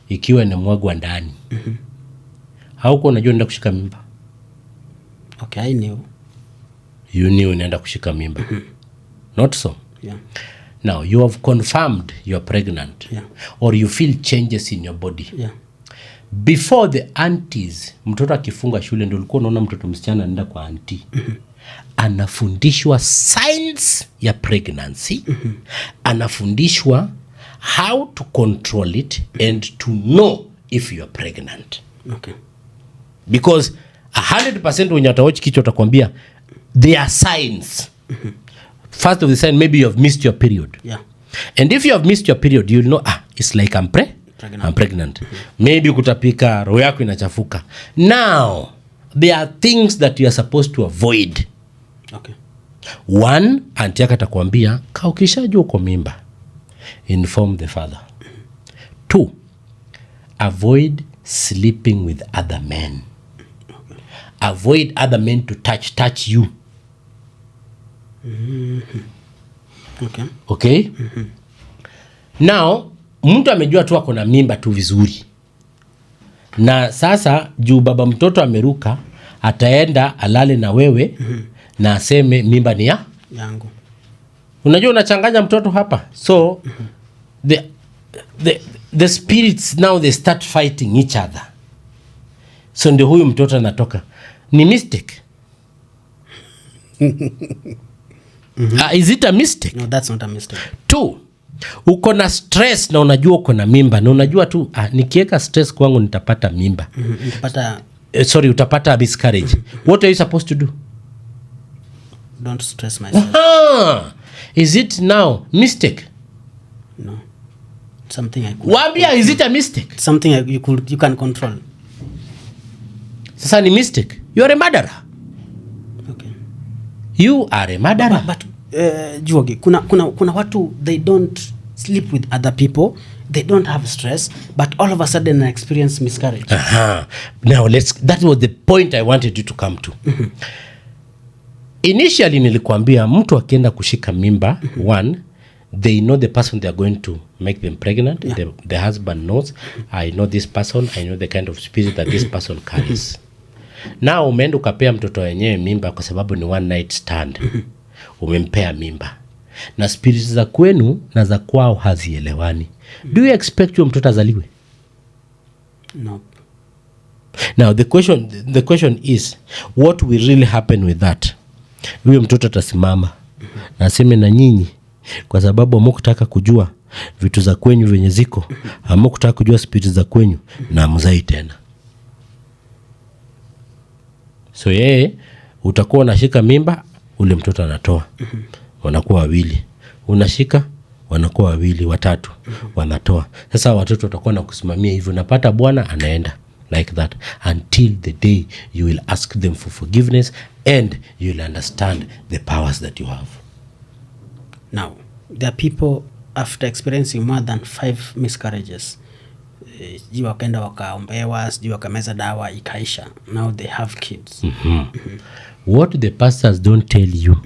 ikiwa inamwagwa ndani, hauko unajua unaenda kushika mimba? Okay, I knew. You knew unaenda kushika mimba. Not so. Yeah. Now, you have confirmed you're pregnant. Yeah. Or you feel changes in your body. Yeah. Before the aunties, mtoto akifunga shule ndio ulikuwa unaona mtoto msichana anaenda kwa auntie. Anafundishwa signs ya pregnancy. Anafundishwa how to control it and to know if you are pregnant. Okay. Because 100% when you watch kichwa utakwambia there are signs. First of the sign, maybe you have missed your period. Yeah. And if you have missed your period, you'll know, it's like I'm pregnant. Maybe kutapika, roho yako inachafuka. Now, there are things that you are supposed to avoid. Okay. One, auntie yako atakwambia, ukishajua uko mimba, inform the father. Two, avoid sleeping with other men. Okay. Avoid other men to touch you. Okay. Okay? Now, mtu amejua tu ako na mimba tu vizuri. Na sasa juu baba mtoto ameruka, ataenda alale na wewe na aseme mimba ni yangu. Unajua unachanganya mtoto hapa. So the spirits now they start fighting each other. So ndio huyu mtoto anatoka. ni mistake? Is it a mistake? No, that's not a mistake. 2, uko na stress na unajua uko na mimba na unajua tu nikiweka stress kwangu nitapata mimba. Utapata miscarriage. What are you supposed to do? Don't stress myself. Is it now mistake? No. Something I could. Wambia, is it a mistake? Something you can control. Sasa ni mistake. You are a murderer. Okay. You are a murderer. But Juogi, kuna watu, they don't sleep with other people, they don't have stress, but all of a sudden they experience miscarriage. Now that was the point I wanted you to come to. Initially nilikwambia mtu akienda kushika mimba, one, they know the person they are going to make them pregnant. Yeah. The husband knows, I know this person, I know the kind of spirit that this person carries. Now umeenda ukapea mtoto wenyewe mimba kwa sababu ni one night stand. Umempea mimba. Na spirit za kwenu na za kwao hazielewani. Do you expect your mtoto azaliwe? No. Now the question is, what will really happen with that? Huyo mtoto atasimama na aseme na nyinyi, kwa sababu hamkutaka kujua vitu za kwenyu venye ziko, hamkutaka kujua spirit za kwenyu, na mzai tena. So yeye utakuwa unashika mimba, ule mtoto anatoa. Wanakuwa wawili. Unashika, wanakuwa wawili, watatu, wanatoa. Sasa watoto watakuwa na kusimamia hivyo, napata bwana anaenda like that until the day you will ask them for forgiveness and you will understand the powers that you have. Now, there are people after experiencing more than 5 miscarriages, sijui wakaenda wakaombewa, sijui wakameza dawa ikaisha, now they have kids. What the pastors don't tell you,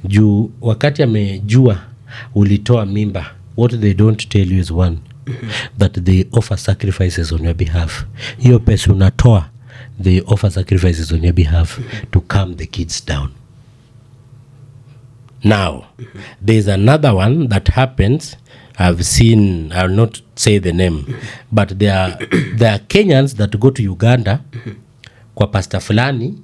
juu wakati amejua ulitoa mimba, what they don't tell you is one, that they offer sacrifices on your behalf. Hiyo pesa unatoa, they offer sacrifices on your behalf to calm the kids down. Now, there's another one that happens. I've seen, I'll not say the name, but there are Kenyans that go to Uganda, kwa pasta fulani,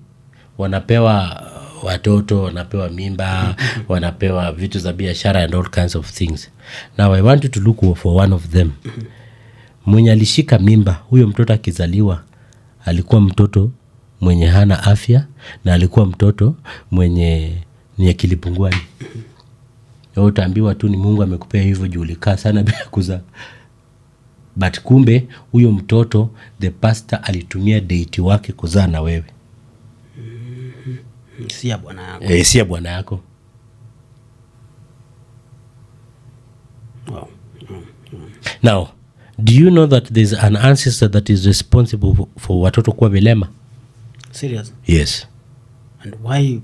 wanapewa watoto, wanapewa mimba, wanapewa vitu za biashara and all kinds of things. Now I want you to look for one of them. Mwenye alishika mimba, huyo mtoto akizaliwa, alikuwa mtoto mwenye hana afya, na alikuwa mtoto mwenye ni akili punguani. Utaambiwa tu ni Mungu amekupea hivyo juu ulikaa sana bila kuzaa. But kumbe huyo mtoto the pastor alitumia deity wake kuzaa na wewe. Si ya bwana yako. Si ya bwana yako. Wow. Now, do you know that there's an ancestor that is responsible for watoto kuwa vilema? Serious? Yes. And why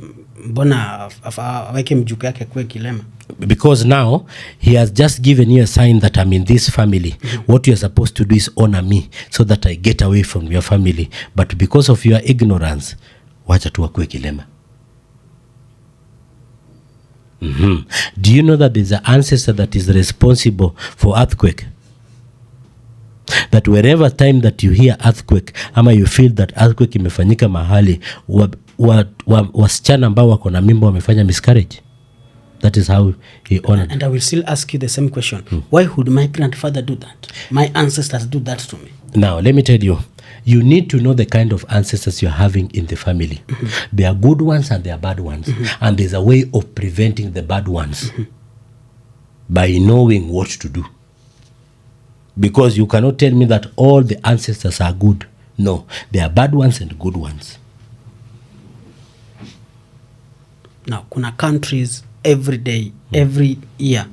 mbona aweke mjuku yake kuwe kilema? Because now he has just given you a sign that I'm in this family. What you're supposed to do is honor me so that I get away from your family. But because of your ignorance, wacha tu akuwe kilema. Do you know that there's an ancestor that is responsible for earthquake? That wherever time that you hear earthquake, ama you feel that earthquake imefanyika mahali, wasichana ambao wako na mimba wamefanya miscarriage. That is how he honored. And I will still ask you the same question. Why would my grandfather do that? My ancestors do that to me. Now, let me tell you, you need to know the kind of ancestors you're having in the family. There are good ones and there are bad ones. And there's a way of preventing the bad ones by knowing what to do. Because you cannot tell me that all the ancestors are good. No, there are bad ones and good ones. Now, kuna countries every day, every year,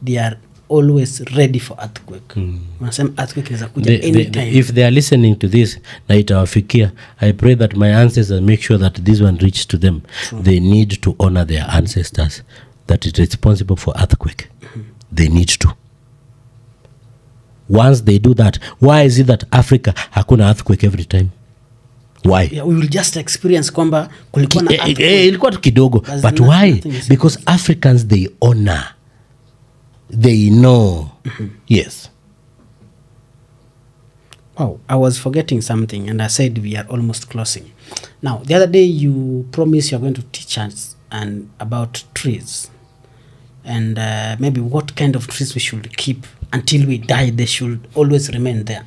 they are always ready for earthquake. Wanasema earthquake is kuja anytime. If they are listening to this, na itawafikia, I pray that my ancestors make sure that this one reaches to them. True. They need to honor their ancestors that is responsible for earthquake. They need to. Once they do that, why is it that Africa hakuna earthquake every time? Why? Yeah, we will just experience kwamba kulikuwa na earthquake. Ilikuwa tu kidogo. But why? Because Africans, they honor. They know. Yes. Wow, I was forgetting something and I said we are almost closing. Now, the other day you promised you're going to teach us about trees and maybe what kind of trees we should keep until we die. They should always remain there.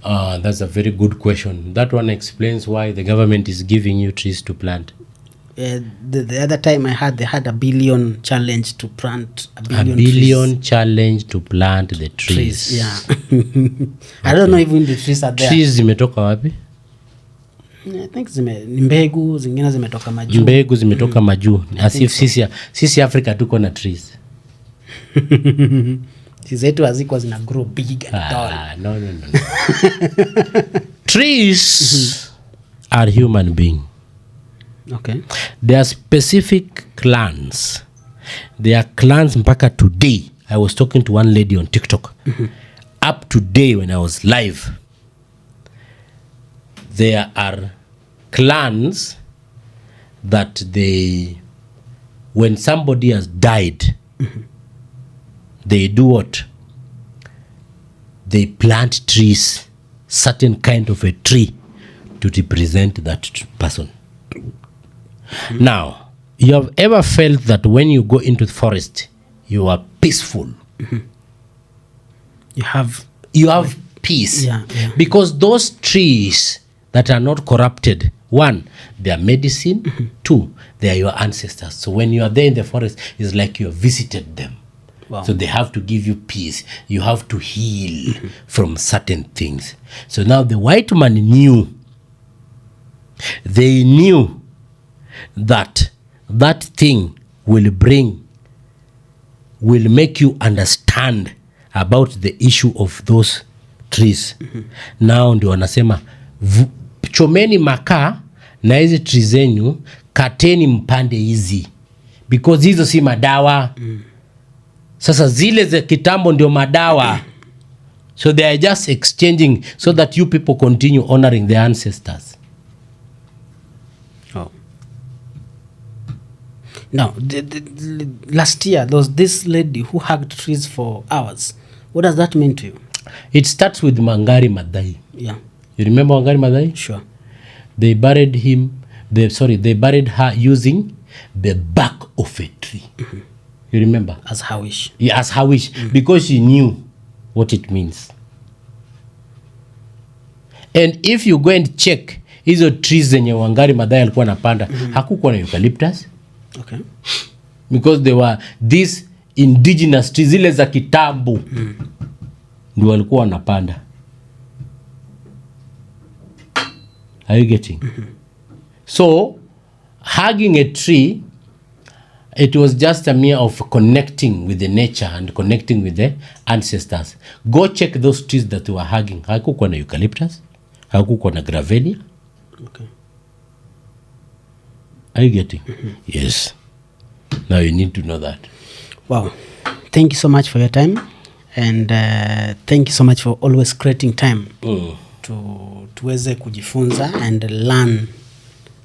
That's a very good question. That one explains why the government is giving you trees to plant. The other time I had, they had a billion challenge to plant a billion trees. Challenge to plant the trees. Yeah. I don't know even the trees are there. Trees zimetoka wapi? I think ni mbegu zingine zimetoka majuu. Mbegu zimetoka majuu. As if sisi Africa tuko na trees. Sisi zetu haziko zina grow big and tall. No. Trees are human beings. Okay. There are specific clans. There are clans mpaka today. I was talking to one lady on TikTok. Up to today when I was live, there are clans that when somebody has died, they do what? They plant trees, certain kind of a tree to represent that person. Now, you have ever felt that when you go into the forest, you are peaceful? You have peace. Yeah. Because those trees that are not corrupted, one, they are medicine. Two, they are your ancestors. So when you are there in the forest, it's like you have visited them. Wow. So they have to give you peace. You have to heal from certain things. So now the white man knew. They knew that thing will make you understand about the issue of those trees. Now ndio wanasema chomeni makaa na hizi trees zenyu, kateni mpande hizi, because hizo si madawa. Sasa zile za kitambo ndio madawa. So they are just exchanging so that you people continue honoring their ancestors. Oh. Now, last year there was this lady who hugged trees for hours. What does that mean to you? It starts with Wangari Maathai. Yeah. You remember Wangari Maathai? Sure. They buried her using the bark of a tree. You remember? As her wish. Yeah, as her wish. Because she knew what it means. And if you go and check hizo trees zenye Wangari Maathai alikuwa anapanda, hakukuwa na eucalyptus. Okay. Because they were these indigenous trees, zile za kitambo ndio walikuwa wanapanda. Are you getting? So hugging a tree, it was just a mere of connecting with the nature and connecting with the ancestors. Go check those trees that were hugging. Hakukuwa na eucalyptus, hakukuwa na gravelia. Okay. Are you getting? Yes. Now you need to know that. Wow. Thank you so much for your time. And thank you so much for always creating time tuweze kujifunza and learn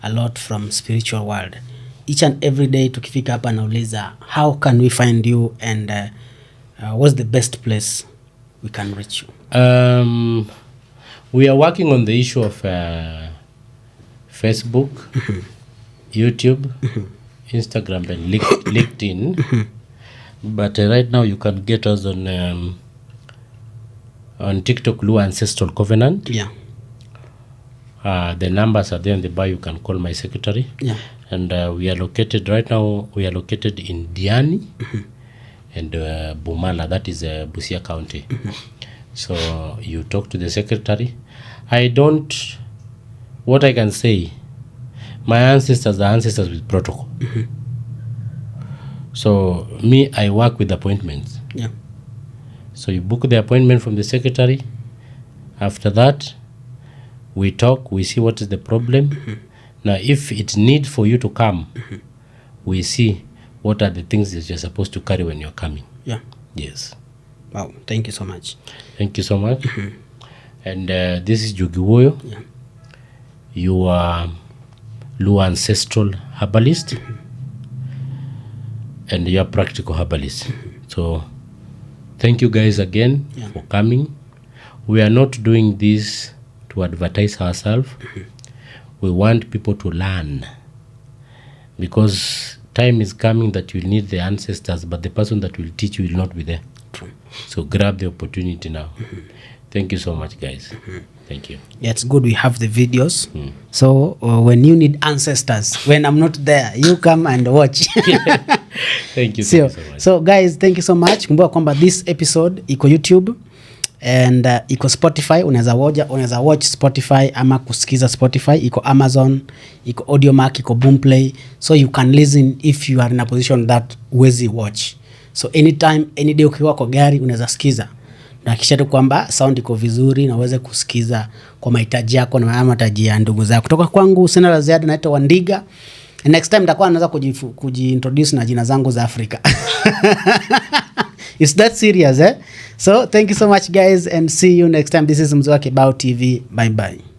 a lot from spiritual world. Each and every day tukifika hapa nauliza, how can we find you and what's the best place we can reach you? We are working on the issue of Facebook, YouTube, Instagram and LinkedIn. But right now you can get us on TikTok, Luo Ancestral Covenant. Yeah. The numbers are there in the bio. You can call my secretary. Yeah. And we are located in Diani and Bumala, that is Busia County. So you talk to the secretary. What I can say, my ancestors are ancestors with protocol. So me, I work with appointments. Yeah. So you book the appointment from the secretary. After that, we talk, we see what is the problem. Now, if it needs for you to come, we see what are the things that you're supposed to carry when you're coming. Yeah. Yes. Wow. Thank you so much. Thank you so much. And this is Juogi Wuoyo. Yeah. You are Luo Ancestral Herbalist. And you are practical herbalist. So thank you guys again for coming. we are not doing this to advertise ourselves. We want people to learn, because time is coming that you'll need the ancestors, but the person that will teach you will not be there. True. So grab the opportunity now. Thank you so much, guys. Thank you. Yeah, it's good we have the videos. So when you need ancestors, when I'm not there, you come and watch. Thank you so much. So guys, thank you so much. Kumbuka kwamba this episode iko YouTube and iko Spotify. Unaweza watch Spotify ama kusikiza Spotify. Iko Amazon, iko Audiomack, iko Boomplay. So you can listen if you are in a position that uwezi watch. So anytime, any day ukiwa kwa gari unaweza sikiza. Na kisha tu kwamba sound iko vizuri na uweze kusikiza kwa mahitaji yako na mahitaji ya ndugu zako. Kutoka kwangu sina la ziada, naitwa Wandiga. Next time nitakuwa naanza kujiintroduce na jina zangu za Afrika. It's that serious, eh? So thank you so much guys and see you next time. This is Mzwaki Bao TV. Bye bye.